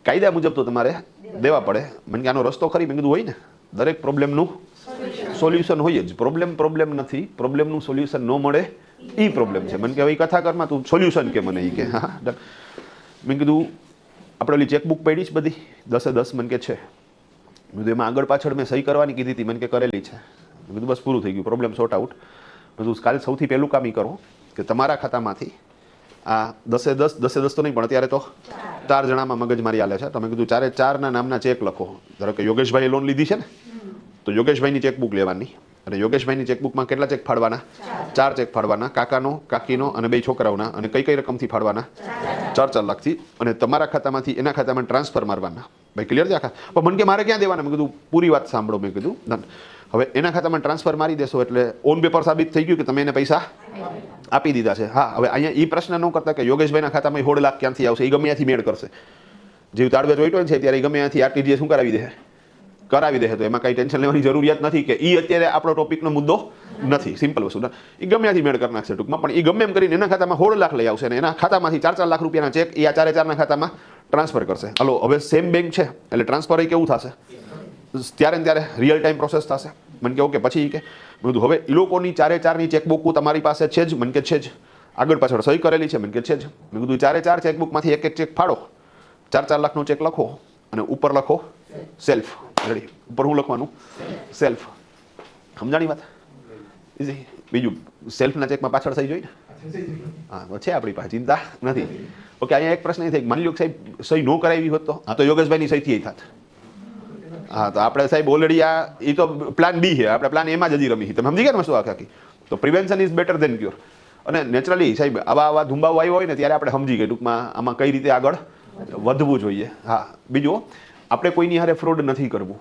કાયદા મુજબ તો તમારે દેવા પડે. મને કે આનો રસ્તો ખરી? મેં કીધું હોય ને, દરેક પ્રોબ્લેમનું સોલ્યુશન હોય જ. પ્રોબ્લેમ નથી, પ્રોબ્લેમનું સોલ્યુશન ન મળે એ પ્રોબ્લેમ છે. મને કે હવે કથાકરમાં તું સોલ્યુશન કે મને એ કે. હા મેં કીધું આપણે ઓલી ચેકબુક પડી જ બધી 10/10. મને કે છે. મેં કીધું એમાં આગળ પાછળ મેં સહી કરવાની કીધી હતી, મને કે કરેલી છે. મેં કીધું બસ પૂરું થઈ ગયું, પ્રોબ્લેમ સોર્ટ આઉટ. મેં કીધું કાલે સૌથી પહેલું કામ એ કરો કે તમારા ખાતામાંથી આ 10/10 તો નહીં પણ અત્યારે તો 4 જણામાં મગજમારી હાલે છે. તમે કીધું 4 નામના ચેક લખો. ધારો કે યોગેશભાઈએ લોન લીધી છે ને, તો યોગેશભાઈની ચેકબુક લેવાની અને યોગેશભાઈની ચેકબુકમાં કેટલા ચેક ફાડવાના? 4 ચેક ફાડવાના, કાકાનો, કાકીનો અને 2 છોકરાઓના. અને કઈ રકમથી ફાડવાના? 4 લાખથી. અને તમારા ખાતામાંથી એના ખાતામાં ટ્રાન્સફર મારવાના. ભાઈ ક્લિયર છે આખા? પણ મને કે મારે ક્યાં દેવાના? મેં કીધું પૂરી વાત સાંભળો. મેં કીધું હવે એના ખાતામાં ટ્રાન્સફર મારી દેશો એટલે ઓન પેપર સાબિત થઈ ગયું કે તમે એને પૈસા આપી દીધા છે. હા હવે અહીંયા એ પ્રશ્ન ન કરતા કે યોગેશભાઈના ખાતામાં 16 લાખ ક્યાંથી આવશે, એ ગમે ત્યાંથી મેળ કરશે. જેવું તાળવે જોઈતો હોય છે ત્યારે ગમે ત્યાંથી આરટીજીએસ શું કરાવી દે. તો એમાં કઈ ટેન્શન લેવાની જરૂરિયાત નથી કે એ અત્યારે આપણો ટોપિકનો મુદ્દો નથી. સિમ્પલ વસ્તુ. એ ગમે ત્યાંથી મેળ કરી નાખશે ટૂંકમાં. પણ એ ગમે એમ કરીને એના ખાતામાં 16 લાખ લઈ આવશે અને એના ખાતામાંથી 4 લાખ રૂપિયાના ચેક એ આ 4 ખાતામાં ટ્રાન્સફર કરશે. હાલો હવે સેમ બેંક છે એટલે ટ્રાન્સફર એ કેવું થશે? ત્યારે ને ત્યારે રિયલ ટાઈમ પ્રોસેસ થશે. મને કે ઓકે. પછી કે બધું હવે એ લોકોની 4ની ચેકબુક તમારી પાસે છે જ? મને કે છે જ. આગળ પાછળ સહી કરેલી છે? મને કે છે જ. મેં કીધું 4 ચેકબુકમાંથી એક ચેક ફાડો, 4 લાખનો ચેક લખો અને ઉપર લખો સેલ્ફ. રેડી? ઉપર શું લખવાનું? સેલ્ફ. સમજાણી વાત? ઇઝી. બીજું સેલ્ફના ચેકમાં પાછળ સહી જોઈ ને? હા છે આપણી પાસે, ચિંતા નથી. ઓકે. અહીંયા એક પ્રશ્ન એ થાય, માની લો કે સાહેબ સહી ન કરાવી હોત તો? હા તો યોગેશભાઈની સહીથી થાત. હા તો આપણે સાહેબ ઓલરેડી આ એ તો પ્લાન બી છે, આપણે પ્લાન એમાં જ હજી રમી. તમે સમજી ગયા ને શું આખી? તો prevention is better than cure. અને નેચરલી સાહેબ આવા ધુંબાઓ આવ્યો હોય ને ત્યારે આપણે સમજી ગਏ ટૂંકમાં આમાં કઈ રીતે આગળ વધવું જોઈએ. હા બીજું, આપણે કોઈની હારે ફ્રોડ નથી કરવું,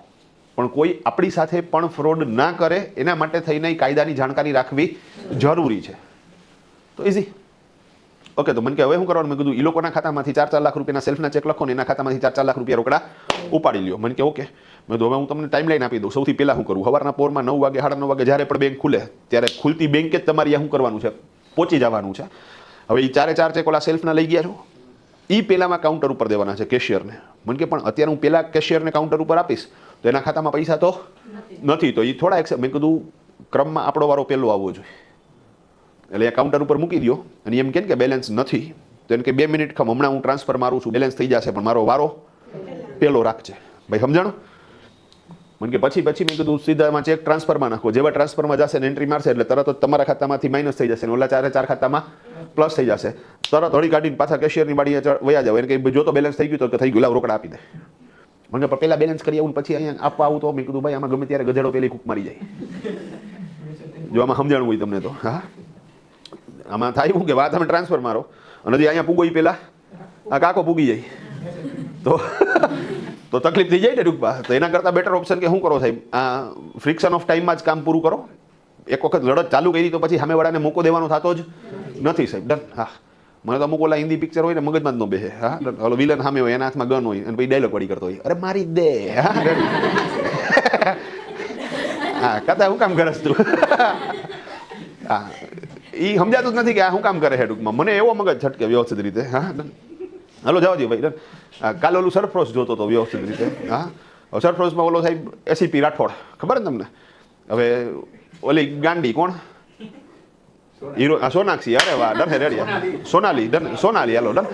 પણ કોઈ આપણી સાથે પણ ફ્રોડ ના કરે એના માટે થઈને કાયદાની જાણકારી રાખવી જરૂરી છે. તો ઇઝી. ઓકે. તો મને કે હવે શું કરવાનું? મેં કીધું એ લોકોના ખાતામાંથી 4 લાખ રૂપિયાના સેલ્ફના ચેક લખો ને એના ખાતામાંથી 4 લાખ રૂપિયા રોકડા ઉપાડી લ્યો. મને કે ઓકે. મેં તો હવે હું તમને ટાઈમલાઈન આપી દઉં. સૌથી પહેલાં શું કરવું? સવારના પોરમાં 9 વાગે 9:30 વાગે જ્યારે પણ બેંક ખુલે ત્યારે ખુલતી બેંકે જ તમારે શું કરવાનું છે? પહોંચી જવાનું છે. હવે એ 4 ચેક ઓલા સેલ્ફના લઈ ગયા છો, એ પહેલામાં કાઉન્ટર ઉપર દેવાના છે કેશિયરને. મને કે પણ અત્યારે હું પહેલાં કેશિયરને કાઉન્ટર ઉપર આપીશ તો એના ખાતામાં પૈસા તો નથી, તો એ થોડા એક્સેપ્ટ. મેં કીધું ક્રમમાં આપણો વારો પહેલો આવવો જોઈએ. એટલે એ કાઉન્ટર ઉપર મૂકી દો અને એમ કે બેલેન્સ નથી તો એને કે 2 મિનિટ ખમ, હમણાં હું ટ્રાન્સફર મારું છું, બેલેન્સ થઈ જશે, પણ મારો વારો પહેલો રાખજે. ભાઈ સમજાણો? મને કે પછી મેં કીધું સીધામાં ચેક ટ્રાન્સફરમાં નાખો. જેવા ટ્રાન્સફરમાં જશે ને એન્ટ્રી મારશે એટલે તરત જ તમારા ખાતામાંથી માઇનસ થઈ જશે ને ઓલા 4 ખાતામાં પ્લસ થઈ જશે. તરત હળી કાઢીને પાછા કેશિયરની બાડીએ વયા જાવ. એને કે જો તો બેલેન્સ થઈ ગયું તો થઈ ગયું, લાવ રોકડા આપી દે. મને પણ પહેલાં બેલેન્સ કરી આવું પછી અહીંયા આપવા આવું તો મેં કીધું ભાઈ આમાં ગમે ત્યારે ગધેડો પેલી કૂક મારી જાય. જો આમાં સમજાણું હોય તમને તો. હા આમાં થાય શું કે વાત તમે ટ્રાન્સફર મારો અને હજી અહીંયા પૂગો એ પહેલાં આ કાકો પૂગી જાય તો તકલીફ થઈ જાય ને ટૂંકમાં. તો એના કરતાં બેટર ઓપ્શન કે શું કરો સાહેબ, આ ફ્રિક્શન ઓફ ટાઈમમાં જ કામ પૂરું કરો. એક વખત લડત ચાલુ કરી તો પછી સામેવાળાને મોકો દેવાનો થતો જ નથી સાહેબ. ડન. હા મને તો અમુક ઓલા હિન્દી પિક્ચર હોય ને મગજમાં જ ન બેસે. હા ઓલો વિલન સામે હોય એના હાથમાં ગન હોય અને પછી ડાયલોગ વળી કરતો હોય, અરે મારી દે. હા કથા હું કામ કરસ તું? હા એ સમજાતું જ નથી કે આ શું કામ કરે છે ટૂંકમાં. મને એવો મગજ છટકે વ્યવસ્થિત રીતે. હા ડન. હાલો જવા દો ભાઈ. ડન. કાલે ઓલું સરફરોશ જોતો હતો વ્યવસ્થિત રીતે. હા સરફરોશમાં ઓલો સાહેબ એસીપી રાઠોડ, ખબર ને તમને? હવે ઓલી ગાંડી કોણ? હીરો સોનાક્ષી. અરે વાહ ડન. રેડિયા સોનાલી. ડન. સોનાલી. હાલો ડન.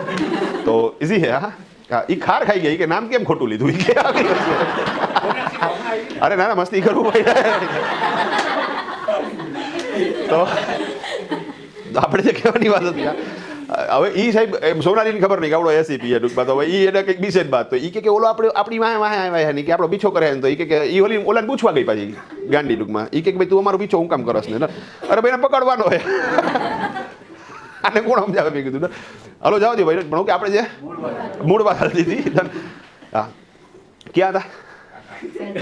તો ઇઝી હે. હા એ ખાર ખાઈ ગઈ કે નામ કેમ ખોટું લીધું? અરે ના મસ્તી કરવું ભાઈ. તો આપણે જે કહેવાની વાત હતી હવે એ સાહેબ સોનાલીની ખબર નહીં કે આપણો એસીપી ટૂંકમાં. તો હવે એ એને કંઈક બીસે જ બાત. તો એ કે ઓલો આપણી વાહે આવ્યા નહીં કે આપણો પીછો કરે ને. તો એ કે એ ઓલાને પૂછવા ગઈ પાછી ગાંડી ટૂંકમાં. એ કે ભાઈ તું અમારો પીછો હું કામ કરસ ને? અરે ભાઈ એને પકડવાનો હોય. આને કોણ સમજાવે? મેં કીધું હાલો જવા દો ભાઈ. પણ કે આપણે જે મૂળ વાત હાલતી હતી. હા ક્યાં હતા?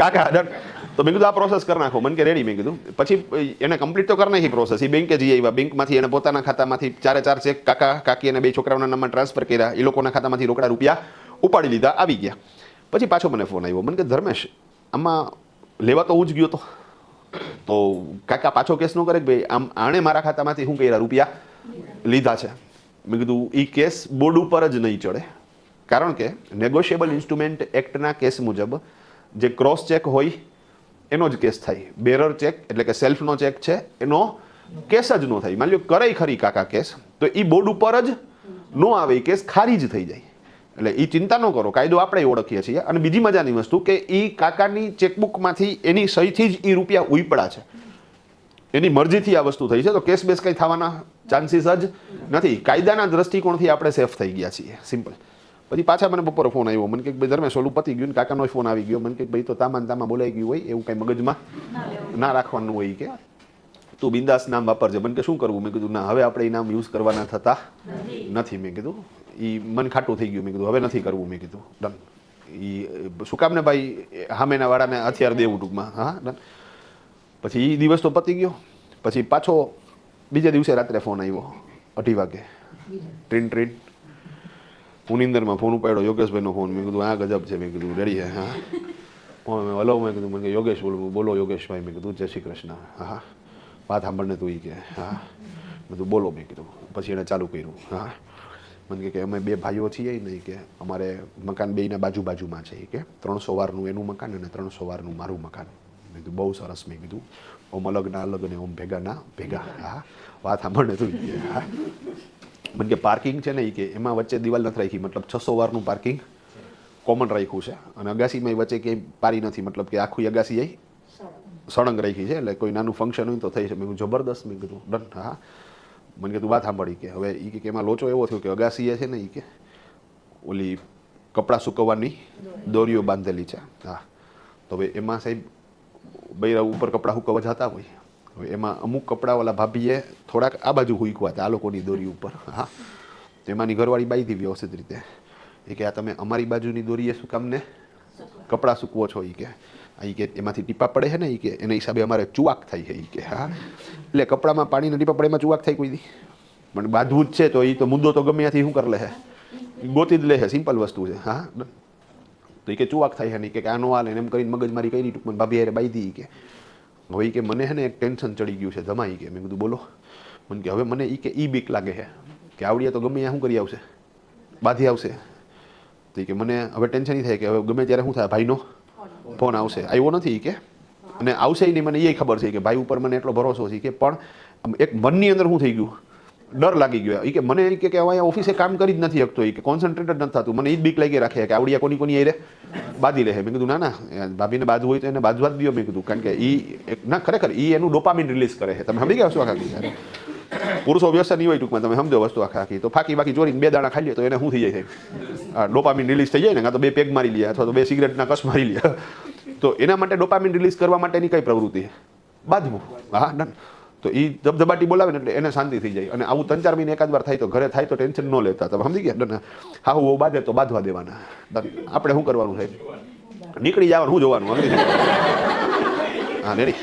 કાકા. ડન. તો મેં કીધું આ પ્રોસેસ કરી નાખો. મને કે રેડી. મેં કીધું પછી એને કમ્પ્લીટ તો કરી નાખી પ્રોસેસ. એ બેંકે જઈ આવ્યા, બેંકમાંથી એને પોતાના ખાતામાંથી 4 ચેક કાકા કાકી અને 2 છોકરાઓના નામમાં ટ્રાન્સફર કર્યા. એ લોકોના ખાતામાંથી રોકડા રૂપિયા ઉપાડી લીધા, આવી ગયા. પછી પાછો મને ફોન આવ્યો, મને કે ધર્મેશ આમાં લેવા તો હું જ ગયો તો કાકા પાછો કેસ ન કરે કે ભાઈ આમ આણે મારા ખાતામાંથી શું કર્યા રૂપિયા લીધા છે. મેં કીધું એ કેસ બોર્ડ ઉપર જ નહીં ચડે, કારણ કે નેગોશિયેબલ ઇન્સ્ટ્રુમેન્ટ એક્ટના કેસ મુજબ જે ક્રોસ ચેક હોય એનો જ કેસ થાય. બેરર ચેક એટલે કે સેલ્ફનો ચેક છે એનો કેસ જ ન થાય. માની લો કરે ખરી કાકા કેસ, તો એ બોર્ડ ઉપર જ ન આવે, એ કેસ ખારીજ થઈ જાય. એટલે એ ચિંતા ન કરો, કાયદો આપણે ઓળખીએ છીએ. અને બીજી મજાની વસ્તુ કે એ કાકાની ચેકબુકમાંથી એની સહીથી જ એ રૂપિયા ઉપડ્યા છે, એની મરજીથી આ વસ્તુ થઈ છે, તો કેસ બેસ કંઈ થવાના ચાન્સીસ જ નથી. કાયદાના દ્રષ્ટિકોણથી આપણે સેફ થઈ ગયા છીએ, સિમ્પલ. પછી પાછા મને બપોરે ફોન આવ્યો, મને કે ભાઈ ધર્મેશ ઓલું પતી ગયું ને કાકાનો ફોન આવી ગયો. મને કે ભાઈ તો તામાં બોલાઈ ગયું હોય, એવું કંઈ મગજમાં ના રાખવાનું હોય કે તું બિંદાસ નામ વાપરજે. મને કે શું કરવું? મેં કીધું ના, હવે આપણે એ નામ યુઝ કરવાના થતા નથી. મેં કીધું એ મન ખાટું થઈ ગયું. મેં કીધું હવે નથી કરવું. મેં કીધું ડન. એ શું કામ ને ભાઈ સામેના વાળાને હથિયાર દેવું ટૂંકમાં. હા ડન. પછી એ દિવસ તો પતી ગયો. પછી પાછો બીજે દિવસે રાત્રે ફોન આવ્યો 2:30 વાગે, ટ્રીન. હું નિંદરમાં ફોન ઉપાડ્યો, યોગેશભાઈનો ફોન. મેં કીધું આ ગજબ છે. મેં કીધું રેડી હે? હા હલો. મેં કીધું મને યોગેશ બોલો યોગેશભાઈ. મેં કીધું જય શ્રી કૃષ્ણ. હા વાત સાંભળને તું એ કે હા. મેં કીધું બોલો. મેં કીધું પછી એણે ચાલુ કર્યું. હા મને કે અમે 2 ભાઈઓ છીએ નહીં કે અમારે મકાન બેયના બાજુમાં છે કે 300 વારનું એનું મકાન અને 300 વારનું મારું મકાન. મેં કીધું બહુ સરસ. મેં કીધું ઓમ અલગ ના અલગ ને ઓમ ભેગા ના ભેગા. હા વાત સાંભળને તું કે હા. મને કે પાર્કિંગ છે ને એ કે એમાં વચ્ચે દિવાલ નથી રાખી, મતલબ 600 વારનું પાર્કિંગ કોમન રાખ્યું છે, અને અગાસીમાં વચ્ચે ક્યાંય પારી નથી, મતલબ કે આખું અગાસી એ સળંગ રાખી છે, એટલે કોઈ નાનું ફંક્શન હોય તો થઈ છે. મેં કીધું જબરદસ્ત. મેં કીધું ડન. હા મને કે તું વાત સાંભળી કે હવે એ કે એમાં લોચો એવો થયો કે અગાસી છે ને એ કે ઓલી કપડાં સુકવવાની દોરીઓ બાંધેલી છે. હા તો હવે એમાં સાહેબ બૈરા ઉપર કપડાં સુકવવા જતા હોય, હવે એમાં અમુક કપડાવાળા ભાભીએ થોડાક આ બાજુ હુંકવા હતા આ લોકોની દોરી ઉપર. હા તો એમાંની ઘરવાળી બાંધી વ્યવસ્થિત રીતે. એ કે આ તમે અમારી બાજુની દોરીએ શું કામ ને કપડાં સૂકવો છો? એ કે એમાંથી ટીપા પડે છે ને એ કે એના હિસાબે અમારે ચુવાક થાય છે. એ કે હા એટલે કપડામાં પાણીના ટીપા પડે એમાં ચુવાક થાય કોઈ દી? પણ બાંધવું જ છે તો એ તો મુદ્દો તો ગમે ત્યાંથી શું કરી લે છે, ગોતી જ લે છે. સિમ્પલ વસ્તુ છે. હા તો એ કે ચુવાક થાય છે ને કે આનો હાલ એમ કરીને મગજમારી કરી ટૂંકમાં ભાભી હારે બાંધી. કે હવે એ કે મને છે ને એક ટેન્શન ચડી ગયું છે ધમાઈ. કે મેં કીધું બોલો. મને કે હવે મને એ કે બીક લાગે છે કે આવડીએ તો ગમે ત્યાં શું કરી આવશે, બાંધી આવશે. તો કે મને હવે ટેન્શન એ થાય કે હવે ગમે ત્યારે શું થાય, ભાઈનો ફોન આવશે. આવ્યો નથી કે અને આવશે નહીં, મને એ ખબર છે કે ભાઈ ઉપર મને એટલો ભરોસો છે કે પણ એક મનની અંદર શું થઈ ગયું, ડર લાગી ગયો. એ કે મને એ કે અહીંયા ઓફિસે કામ કરી જ નથી શકતો, એ કે કોન્સન્ટ્રેટ જ નથી થતું. મને એ જ બીક લાગી રાખે કે આવડિયા કોની એ રે બાંધી લે. મેં કીધું ના ના ભાભીને બાંધવું હોય તો એને બાંધવા જ દો. મેં કીધું કારણ કે એ ના ખરેખર એ એનું ડોપામિન રિલીઝ કરે છે. તમે સમજી ગયા વસ્તુ આખા? પુરુષો વ્યસન નહીં હોય ટૂંકમાં, તમે સમજો વસ્તુ આખી. તો ફાકી બાકી ચોરીને 2 દાણા ખાઈ લે તો એને શું થઈ જાય છે, ડોપામિન રિલીઝ થઈ જાય ને, કાં તો 2 પેગ મારી લે અથવા તો 2 સિગરેટના કસ મારી લે. તો એના માટે ડોપામિન રિલીઝ કરવા માટેની કઈ પ્રવૃત્તિ છે? બાંધવું. હા ડન. તો એ ધબધબાટી બોલાવે ને એટલે એને શાંતિ થઈ જાય. અને આવું 3-4 મહિને એકાદ વાર થાય તો ઘરે થાય તો ટેન્શન ન લેતા. તમે સમજી ગયા? ડન. હા હું બાંધે તો બાંધવા દેવાના. ડન. આપણે શું કરવાનું સાહેબ? નીકળી જવાનું. શું જોવાનું? સમજી ગયા? હા રેડી.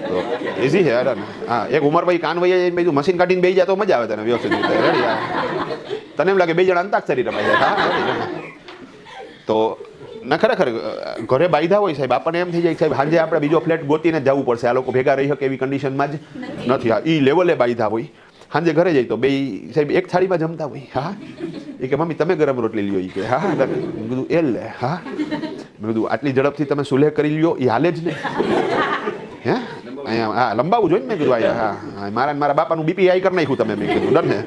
તો ઇઝી છે. ડન. હા એક ઉમરભાઈ કાન વૈયા જઈને બીજું મશીન કાઢીને બેસી જાય તો મજા આવે તને વ્યવસ્થિત રીતે. રેડી. તને એમ લાગે 2 જણા અંતાક્ષરી રમાય છે. હા તો ના ખરેખર ઘરે બાંધ્યા હોય સાહેબ, આપણને એમ થઈ જાય સાહેબ સાંજે આપણે બીજો ફ્લેટ ગોતીને જવું પડશે, આ લોકો ભેગા રહી શકે એવી કન્ડિશનમાં જ નથી. હા એ લેવલે બાંધ્યા હોય. સાંજે ઘરે જાય તો બે સાહેબ એક થાળીમાં જમતા હોય. હા એ કે મમ્મી તમે ગરમ રોટલી લ્યો. એ કે હા મેં કીધું એ લે. હા મેં કીધું આટલી ઝડપથી તમે સુલેહ કરી લ્યો એ હાલે જ નહીં. હે અહીંયા હા લંબાવું જોઈએ ને. મેં કીધું અહીંયા હા મારા બાપાનું બીપી હાઈ કરી નાખ્યું તમે. મેં કીધું ડન હે.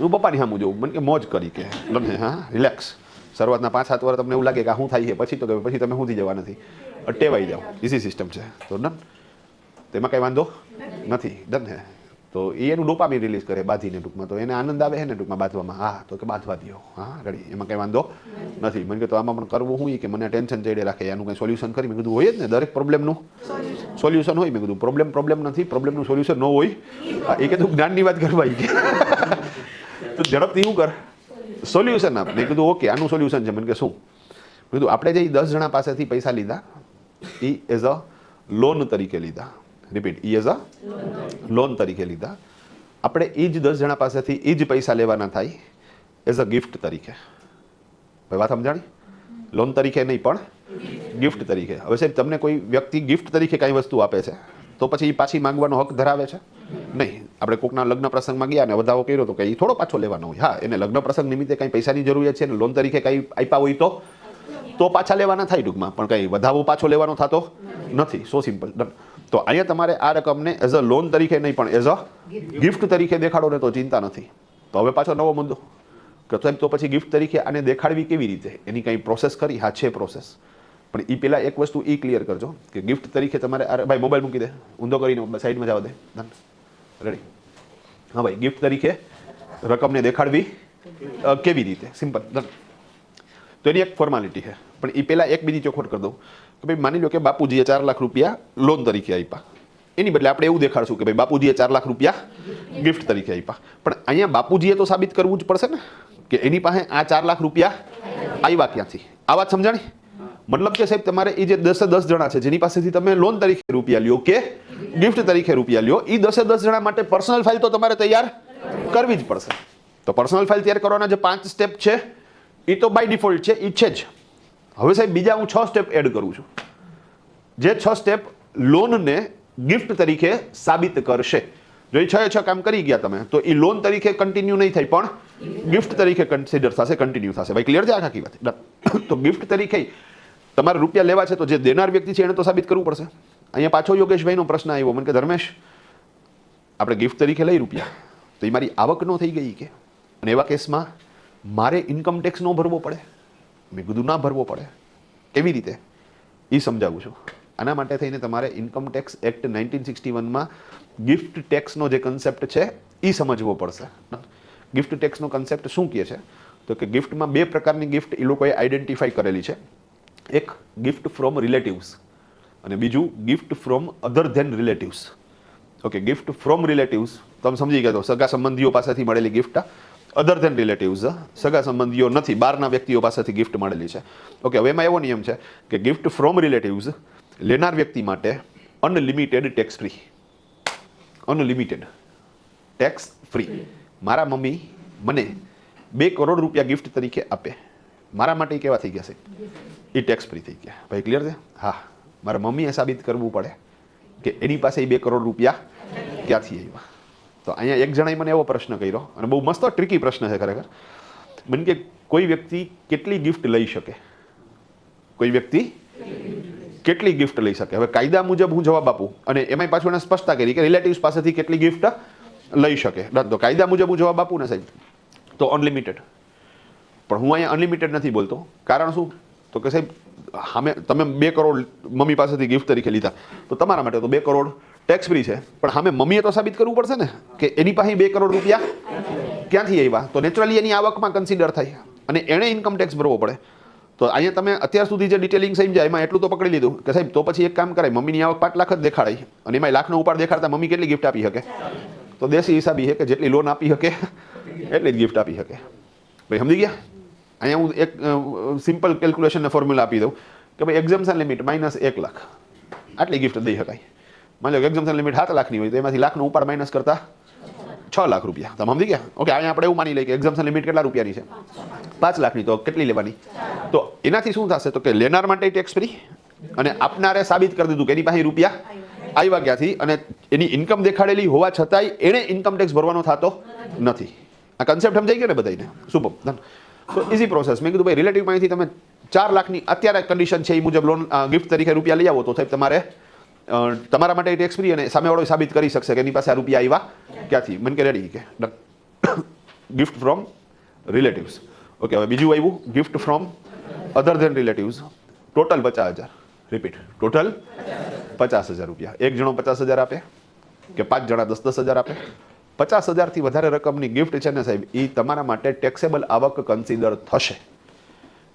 હું પપ્પાની સામું જોઉં. મને કે મોજ કરી કે ડન હે. હા રિલેક્સ. શરૂઆતના 5-7 વાર તમને એવું લાગે કે શું થાય છે, પછી તો કે પછી તમે શું થઈ જવા નથી, ટેવાઈ જાઓ. ઇઝી સિસ્ટમ છે. તો ડન. તેમાં કંઈ વાંધો નથી. ડન હે. તો એ એનું ડોપામિન રિલીઝ કરે બાંધીને ટૂંકમાં. તો એને આનંદ આવે છે ને ટૂંકમાં બાંધવામાં. હા તો કે બાંધવા દો. હા રેડી. એમાં કંઈ વાંધો નથી. મને કે તો આમાં પણ કરવું શું કે મને ટેન્શન ચડે રાખે, એનું કંઈ સોલ્યુશન કરી. મેં કીધું હોય જ ને, દરેક પ્રોબ્લેમનું સોલ્યુશન હોય. મેં કીધું પ્રોબ્લેમ નથી, પ્રોબ્લેમનું સોલ્યુશન ન હોય. એ કીધું જ્ઞાનની વાત કરવા. તો ઝડપથી શું કર સોલ્યુશન આપ. મેં કીધું ઓકે આનું સોલ્યુશન છે. મને કે શું? મેં કીધું આપણે જે 10 જણા પાસેથી પૈસા લીધા એ એઝ અ લોન તરીકે લીધા. Repeat, A as a loan તરીકે લીધા. આપણે એ જ 10 જણા પાસેથી એ જ પૈસા લેવાના થાય એઝ અ ગિફ્ટ તરીકે. ભાઈ વાત સમજાણી? લોન તરીકે નહીં પણ ગિફ્ટ તરીકે. હવે સાહેબ તમને કોઈ વ્યક્તિ ગિફ્ટ તરીકે કાંઈ વસ્તુ આપે છે તો પછી એ પાછી માંગવાનો હક ધરાવે છે? નહીં. આપણે કોકના લગ્ન પ્રસંગમાં ગયા ને વધાવો કર્યો તો કે એ થોડો પાછો લેવાનો હોય. હા, એને લગ્ન પ્રસંગ નિમિત્તે કંઈ પૈસાની જરૂરિયાત છે ને લોન તરીકે કંઈ આપ્યા હોય તો પાછા લેવાના થાય ટૂંકમાં, પણ કંઈ વધાવો પાછો લેવાનો થતો નથી. સો સિમ્પલ. ડન. તો અહીંયા તમારે આ રકમને એઝ અ લોન તરીકે નહીં પણ એઝ અ ગિફ્ટ તરીકે દેખાડો ને તો ચિંતા નથી. તો હવે પાછો નવો મુદ્દો કે સાહેબ તો પછી ગિફ્ટ તરીકે આને દેખાડવી કેવી રીતે? એની કંઈ પ્રોસેસ કરી? હા, છે પ્રોસેસ. પણ એ પહેલાં એક વસ્તુ એ ક્લિયર કરજો કે ગિફ્ટ તરીકે તમારે અરે ભાઈ મોબાઈલ મૂકી દે, ઊંધો કરીને સાઈડમાં જવા દે. ડન. રેડી? હા ભાઈ, ગિફ્ટ તરીકે રકમને દેખાડવી કેવી રીતે? સિમ્પલ. ડન. તો એની એક ફોર્માલિટી છે, પણ એ પહેલાં એક બીજી ચોખવટ કરી દઉં કે ભાઈ માની લો કે બાપુજીએ 4 લાખ રૂપિયા લોન તરીકે આપ્યા, એની બદલે આપણે એવું દેખાડશું કે ભાઈ બાપુજીએ 4 લાખ રૂપિયા ગિફ્ટ તરીકે આપ્યા. પણ અહીંયા બાપુજીએ તો સાબિત કરવું જ પડશે ને કે એની પાસે આ 4 લાખ રૂપિયા આવ્યા ક્યાંથી. આ વાત સમજાણી? મતલબ કે સાહેબ તમારે એ જે 10 જણા છે જેની પાસેથી તમે લોન તરીકે રૂપિયા લ્યો કે ગિફ્ટ તરીકે રૂપિયા લ્યો, એ 10 જણા માટે પર્સનલ ફાઇલ તો તમારે તૈયાર કરવી જ પડશે. તો પર્સનલ ફાઇલ તૈયાર કરવાના જે 5 સ્ટેપ છે એ તો બાય ડિફોલ્ટ છે, એ છે જ. હવે સાહેબ બીજા હું 6 સ્ટેપ એડ કરું છું, જે 6 સ્ટેપ લોનને ગિફ્ટ તરીકે સાબિત કરશે. જો એ 6 કામ કરી ગયા તમે તો એ લોન તરીકે કન્ટિન્યુ નહીં થાય પણ ગિફ્ટ તરીકે કન્સિડર થશે, કન્ટિન્યુ થશે. ભાઈ ક્લિયર છે આ આખી વાત? તો ગિફ્ટ તરીકે તમારે રૂપિયા લેવા છે તો જે દેનાર વ્યક્તિ છે એને તો સાબિત કરવું પડશે. અહીંયા પાછો યોગેશભાઈનો પ્રશ્ન આવ્યો મને કે ધર્મેશ આપણે ગિફ્ટ તરીકે લઈ રૂપિયા તો એ મારી આવક ન થઈ ગઈ કે, અને એવા કેસમાં મારે ઇન્કમ ટેક્સ ન ભરવો પડે? મેં કીધું ના ભરવો પડે. કેવી રીતે? એ સમજાવું છું. આના માટે થઈને તમારે ઇન્કમ ટેક્સ એક્ટ 1961માં ગિફ્ટ ટેક્સનો જે કન્સેપ્ટ છે એ સમજવો પડશે. ગિફ્ટ ટેક્સનો કન્સેપ્ટ શું કહે છે તો કે ગિફ્ટમાં 2 પ્રકારની ગિફ્ટ એ લોકોએ આઈડેન્ટિફાઈ કરેલી છે. એક ગિફ્ટ ફ્રોમ રિલેટિવ્સ અને બીજું gift from other than relatives. Okay, gift from relatives તમે સમજી ગયા તો સગા સંબંધીઓ પાસેથી મળેલી ગિફ્ટ. અધર ધેન રિલેટિવ્સ સગા સંબંધીઓ નથી, બહારના વ્યક્તિઓ પાસેથી ગિફ્ટ મળેલી છે. ઓકે, હવે એમાં એવો નિયમ છે કે ગિફ્ટ ફ્રોમ રિલેટિવ્સ લેનાર વ્યક્તિ માટે unlimited tax free. Unlimited tax free. મારા મમ્મી મને 2 કરોડ રૂપિયા ગિફ્ટ તરીકે આપે, મારા માટે એ કેવા થઈ ગયા છે? એ ટેક્સ ફ્રી થઈ ગયા. ભાઈ ક્લિયર છે? હા. મારા મમ્મીએ સાબિત કરવું પડે કે એની પાસે 2 કરોડ રૂપિયા ક્યાંથી આવ્યા. તો અહીંયા એક જણાએ મને એવો પ્રશ્ન કર્યો અને બહુ મસ્ત ટ્રિકી પ્રશ્ન છે ખરેખર. મને કે કોઈ વ્યક્તિ કેટલી ગિફ્ટ લઈ શકે? કોઈ વ્યક્તિ કેટલી ગિફ્ટ લઈ શકે? હવે કાયદા મુજબ હું જવાબ આપું અને એમાંય પાછું એને સ્પષ્ટતા કરી કે રિલેટિવ્સ પાસેથી કેટલી ગિફ્ટ લઈ શકે. તો કાયદા મુજબ હું જવાબ આપું ને સાહેબ તો અનલિમિટેડ. પણ હું અહીંયા અનલિમિટેડ નથી બોલતો. કારણ શું? તો કે સાહેબ સામે તમે 2 કરોડ મમ્મી પાસેથી ગિફ્ટ તરીકે લીધા તો તમારા માટે તો 2 કરોડ ટેક્સ ફ્રી છે, પણ સામે મમ્મીએ તો સાબિત કરવું પડશે ને કે એની પાસે 2 કરોડ રૂપિયા ક્યાંથી આવ્યા. તો નેચરલી એની આવકમાં કન્સિડર થાય અને એણે ઇન્કમ ટેક્સ ભરવો પડે. તો અહીંયા તમે અત્યાર સુધી જે ડિટેલિંગ સમજ્યા એમાં એટલું તો પકડી લીધું કે સાહેબ તો પછી એક કામ કરાય, મમ્મીની આવક 5 લાખ જ દેખાડાય અને એમાં લાખનો ઉપાડ દેખાડતા મમ્મી કેટલી ગિફ્ટ આપી શકે? તો દેશી હિસાબી છે કે જેટલી લોન આપી શકે એટલી જ ગિફ્ટ આપી શકે. ભાઈ સમજી ગયા? અહીંયા હું એક સિમ્પલ કેલ્ક્યુલેશનને ફોર્મ્યુલા આપી દઉં કે ભાઈ એક્ઝમ્પશન લિમિટ -1 લાખ આટલી ગિફ્ટ દઈ શકાય. માની લો કે એક્ઝમ્પશન લિમિટ 7 લાખની હોય તો એમાંથી લાખનો ઉપાડ માઇનસ કરતા 6 લાખ રૂપિયા. તમે સમજી ગયા? ઓકે, અહીંયા આપણે એવું માની લઈએ કે એક્ઝમ્પશન લિમિટ કેટલા રૂપિયાની છે? 5 લાખની. તો કેટલી લેવાની? તો એનાથી શું થશે તો કે લેનાર માટે ટેક્સ ફ્રી અને આપનારે સાબિત કરી દીધું કે એની પાસે રૂપિયા આવ્યા ક્યાંથી અને એની ઇન્કમ દેખાડેલી હોવા છતાંય એણે ઇન્કમ ટેક્સ ભરવાનો થતો નથી. આ કન્સેપ્ટ સમજાઈ ગયો ને બધાને? સુપર. તો ઇઝી પ્રોસેસ. મેં કીધું ભાઈ રિલેટિવ પાસેથી તમે 4 લાખની અત્યારે કન્ડિશન છે એ મુજબ લોન ગિફ્ટ તરીકે રૂપિયા લઈ આવો તો સાહેબ તમારે તમારા માટે ટેક્સ ફ્રી અને સામેવાળો સાબિત કરી શકશે કે એની પાસે આ રૂપિયા આવ્યા ક્યાંથી. મને કે રેડી કે ગિફ્ટ ફ્રોમ રિલેટિવ્સ. ઓકે, હવે બીજું આવ્યું gift from other than relatives. Total 50,000. Repeat, total 50,000 રૂપિયા. એક જણો 50,000 આપે કે 5 જણા 10,000 આપે. 50,000થી વધારે રકમની ગિફ્ટ છે ને સાહેબ એ તમારા માટે ટેક્સેબલ આવક કન્સિડર થશે.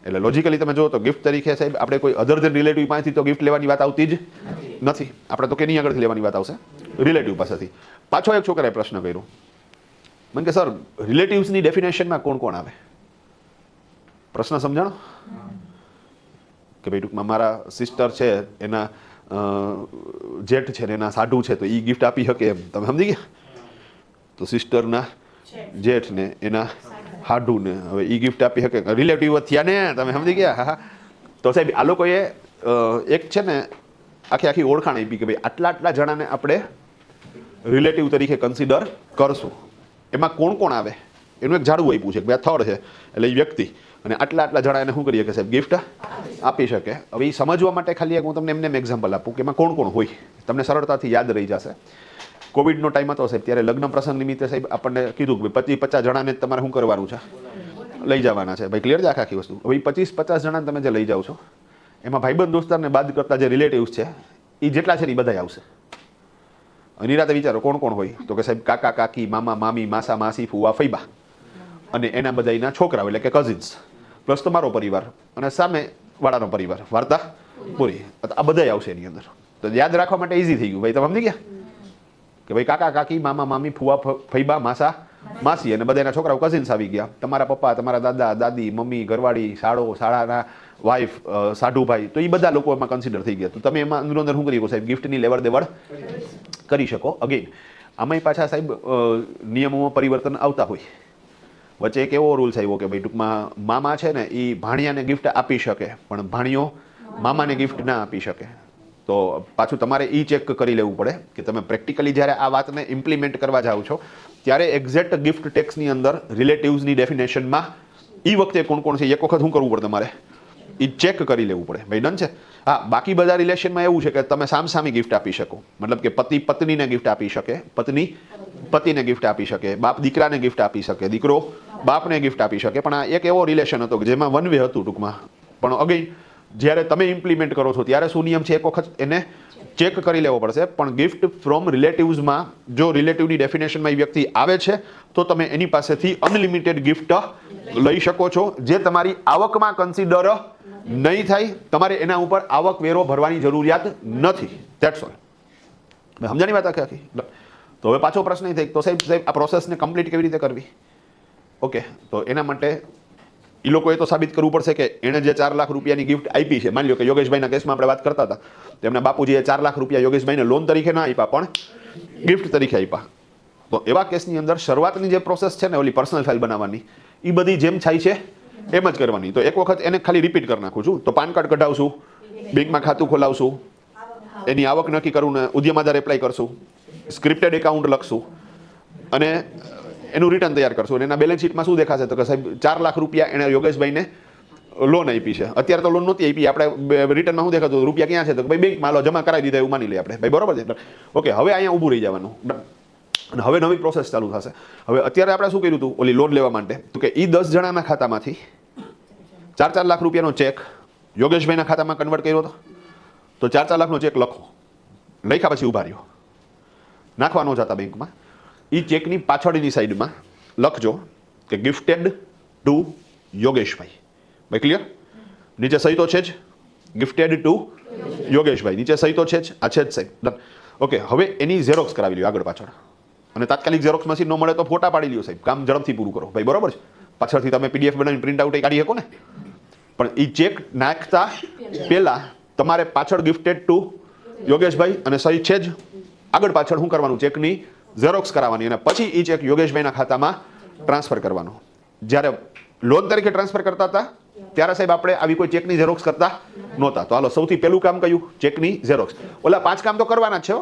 એટલે લોજિકલી તમે જુઓ તો ગિફ્ટ તરીકે સાહેબ આપણે કોઈ અધર ધેન રિલેટિવ પાસેથી તો ગિફ્ટ લેવાની વાત આવતી જ નથી. આપણે તો કેની આગળથી લેવાની વાત આવશે? રિલેટિવ પાસેથી. પાછો એક છોકરાએ પ્રશ્ન કર્યો મને કે સર રિલેટિવ્સની ડેફિનેશનમાં કોણ કોણ આવે? પ્રશ્ન સમજાણો કે ભાઈ ટૂંકમાં મારા સિસ્ટર છે એના જેઠ છે ને એના સાઢુ છે તો એ ગિફ્ટ આપી શકે એમ. તમે સમજી ગયા? તો સિસ્ટરના જેઠ ને એના હાડું ને હવે એ ગિફ્ટ આપી શકે, રિલેટિવ થયા ને, તમે સમજી ગયા? હા. તો સાહેબ આ લોકોએ એક છે ને આખી ઓળખાણ આપી કે ભાઈ આટલા જણાને આપણે રિલેટિવ તરીકે કન્સિડર કરશું. એમાં કોણ કોણ આવે એનું એક ઝાડવું આપ્યું છે કે ભાઈ થર્ડ છે એટલે એ વ્યક્તિ, અને આટલા જણા એને શું કરીએ કે સાહેબ ગિફ્ટ આપી શકે. હવે એ સમજવા માટે ખાલી હું તમને એમને એક્ઝામ્પલ આપું કે એમાં કોણ કોણ હોય, તમને સરળતાથી યાદ રહી જશે. કોવિડનો ટાઈમ હતો સાહેબ, ત્યારે લગ્ન પ્રસંગ નિમિત્તે સાહેબ આપણને કીધું કે 25-50 જણાને તમારે શું કરવાનું છે, લઈ જવાના છે. ભાઈ ક્લિયર છે આખી વસ્તુ? હવે 25-50 જણાને તમે જે લઈ જાઓ છો એમાં ભાઈબંધ દોસ્તારને બાદ કરતા જે રિલેટિવ્સ છે એ જેટલા છે એ બધા આવશે. અને રાતે વિચારો કોણ કોણ હોય, તો કે સાહેબ કાકા કાકી, મામા મામી, માસા માસી, ફુવા ફૈબા, અને એના બધા એના છોકરાઓ એટલે કે કઝિન્સ, પ્લસ તમારો પરિવાર અને સામે વાળાનો પરિવાર, વાર્તા પૂરી. આ બધા આવશે એની અંદર. તો યાદ રાખવા માટે ઇઝી થઈ ગયું. ભાઈ તમે સમજી ગયા કે ભાઈ કાકા કાકી, મામા મામી, ફુવા ફૈબા, માસા માસી અને બધા એના છોકરાઓ કઝિન્સ આવી ગયા. તમારા પપ્પા, તમારા દાદા દાદી, મમ્મી, ઘરવાળી, શાળાના વાઇફ, સાઢુભાઈ, તો એ બધા લોકો એમાં કન્સિડર થઈ ગયા. તો તમે એમાં અંદર શું કરી શકો સાહેબ, ગિફ્ટની લેવડ દેવડ કરી શકો. અગેન આમાંય પાછા સાહેબ નિયમોમાં પરિવર્તન આવતા હોય. વચ્ચે એક એવો રૂલ્સ આવ્યો કે ભાઈ ટૂંકમાં મામા છે ને એ ભાણિયાને ગિફ્ટ આપી શકે, પણ ભાણિયો મામાને ગિફ્ટ ના આપી શકે. તો પાછું તમારે એ ચેક કરી લેવું પડે કે તમે પ્રેક્ટિકલી જ્યારે આ વાતને ઇમ્પ્લિમેન્ટ કરવા જાઓ છો ત્યારે એક્ઝેક્ટ ગિફ્ટ ટેક્સની અંદર રિલેટિવ્સની ડેફિનેશનમાં એ વખતે કોણ કોણ છે એક વખત શું કરવું પડે, તમારે એ ચેક કરી લેવું પડે. ભાઈ ડન છે? હા. બાકી બધા રિલેશનમાં એવું છે કે તમે સામસામી ગિફ્ટ આપી શકો, મતલબ કે પતિ પત્નીને ગિફ્ટ આપી શકે, પત્ની પતિને ગિફ્ટ આપી શકે, બાપ દીકરાને ગિફ્ટ આપી શકે, દીકરો બાપને ગિફ્ટ આપી શકે. પણ આ એક એવો રિલેશન હતો કે જેમાં વન વે હતું ટૂંકમાં. પણ અગેન જ્યારે તમે ઇમ્પ્લિમેન્ટ કરો છો ત્યારે શું નિયમ છે એક વખત એને ચેક કરી લેવો પડશે. પણ ગિફ્ટ ફ્રોમ રિલેટિવ્સમાં જો રિલેટિવની ડેફિનેશનમાં એ વ્યક્તિ આવે છે તો તમે એની પાસેથી અનલિમિટેડ ગિફ્ટ લઈ શકો છો, જે તમારી આવકમાં કન્સિડર નહીં થાય. તમારે એના ઉપર આવક વેરો ભરવાની જરૂરિયાત નથી. That's all. સમજાણી વાત આખી? તો હવે પાછો પ્રશ્ન એ થાય તો સાહેબ આ પ્રોસેસને કમ્પ્લીટ કેવી રીતે કરવી? ઓકે, તો એના માટે એ લોકોએ તો સાબિત કરવું પડશે કે એણે જે 4 લાખ રૂપિયાની ગિફ્ટ આપી છે. માની લો કે યોગેશભાઈના કેસમાં આપણે વાત કરતા હતા, તો એમના બાપુજીએ 4 લાખ રૂપિયા યોગેશભાઈને લોન તરીકે ના આપ્યા પણ ગિફ્ટ તરીકે આપ્યા. તો એવા કેસની અંદર શરૂઆતની જે પ્રોસેસ છે ને ઓલી પર્સનલ ફાઇલ બનાવવાની, એ બધી જેમ થાય છે એમ જ કરવાની. તો એક વખત એને ખાલી રિપીટ કરી નાખું છું. તો પાન કાર્ડ કઢાવશું, બેંકમાં ખાતું ખોલાવશું, એની આવક નક્કી કરવું ને ઉદ્યમ આધાર એપ્લાય કરશું, સ્ક્રિપ્ટેડ એકાઉન્ટ લખશું અને એનું રિટર્ન તૈયાર કરશું. અને એના બેલેન્સ શીટમાં શું દેખાશે તો કે સાહેબ 4 લાખ રૂપિયા એણે યોગેશભાઈને લોન આપી છે. અત્યારે તો લોન નહોતી આપી, આપણે રિટર્નમાં શું દેખાતું રૂપિયા ક્યાં છે તો ભાઈ બેંકમાં લો જમા કરાવી દીધા એવું માની લઈએ આપણે. ભાઈ બરોબર છે? ઓકે, હવે અહીંયા ઊભું રહી જવાનું અને હવે નવી પ્રોસેસ ચાલુ થશે. હવે અત્યારે આપણે શું કર્યું હતું ઓલી લોન લેવા માટે, તો કે એ 10 જણાના ખાતામાંથી 4-4 લાખ રૂપિયાનો ચેક યોગેશભાઈના ખાતામાં કન્વર્ટ કર્યો હતો. તો 4-4 લાખનો ચેક લખો, લખ્યા પછી ઉભા રહ્યો, નાખવાનો જતા બેંકમાં. એ ચેકની પાછળની સાઈડમાં લખજો કે ગિફ્ટેડ ટુ યોગેશભાઈ. ભાઈ ક્લિયર? નીચે સહી તો છે જ, ગિફ્ટેડ ટુ યોગેશભાઈ, નીચે સહી તો છે જ, આ છે જ સાહેબ. ડન. ઓકે, હવે એની ઝેરોક્સ કરાવી લ્યો આગળ પાછળ. અને તાત્કાલિક ઝેરોક્સ મશીન ન મળે તો ફોટા પાડી લ્યો સાહેબ, કામ ઝડપથી પૂરું કરો. ભાઈ બરોબર છે? પાછળથી તમે PDF બનાવીને પ્રિન્ટ આઉટ કાઢી શકો ને. પણ એ ચેક નાખતા પહેલા તમારે પાછળ ગિફ્ટેડ ટુ યોગેશભાઈ અને સહી છે જ, આગળ પાછળ શું કરવાનું, ચેકની ઝેરોક્સ કરાવવાની અને પછી એ ચેક યોગેશભાઈના ખાતામાં ટ્રાન્સફર કરવાનો. જ્યારે લોન તરીકે ટ્રાન્સફર કરતા હતા ત્યારે સાહેબ આપણે આવી કોઈ ચેકની ઝેરોક્સ કરતા નહોતા. તો હાલો સૌથી પહેલું કામ કયું? ચેકની ઝેરોક્સ. ઓલા 5 કામ તો કરવાના જ છે.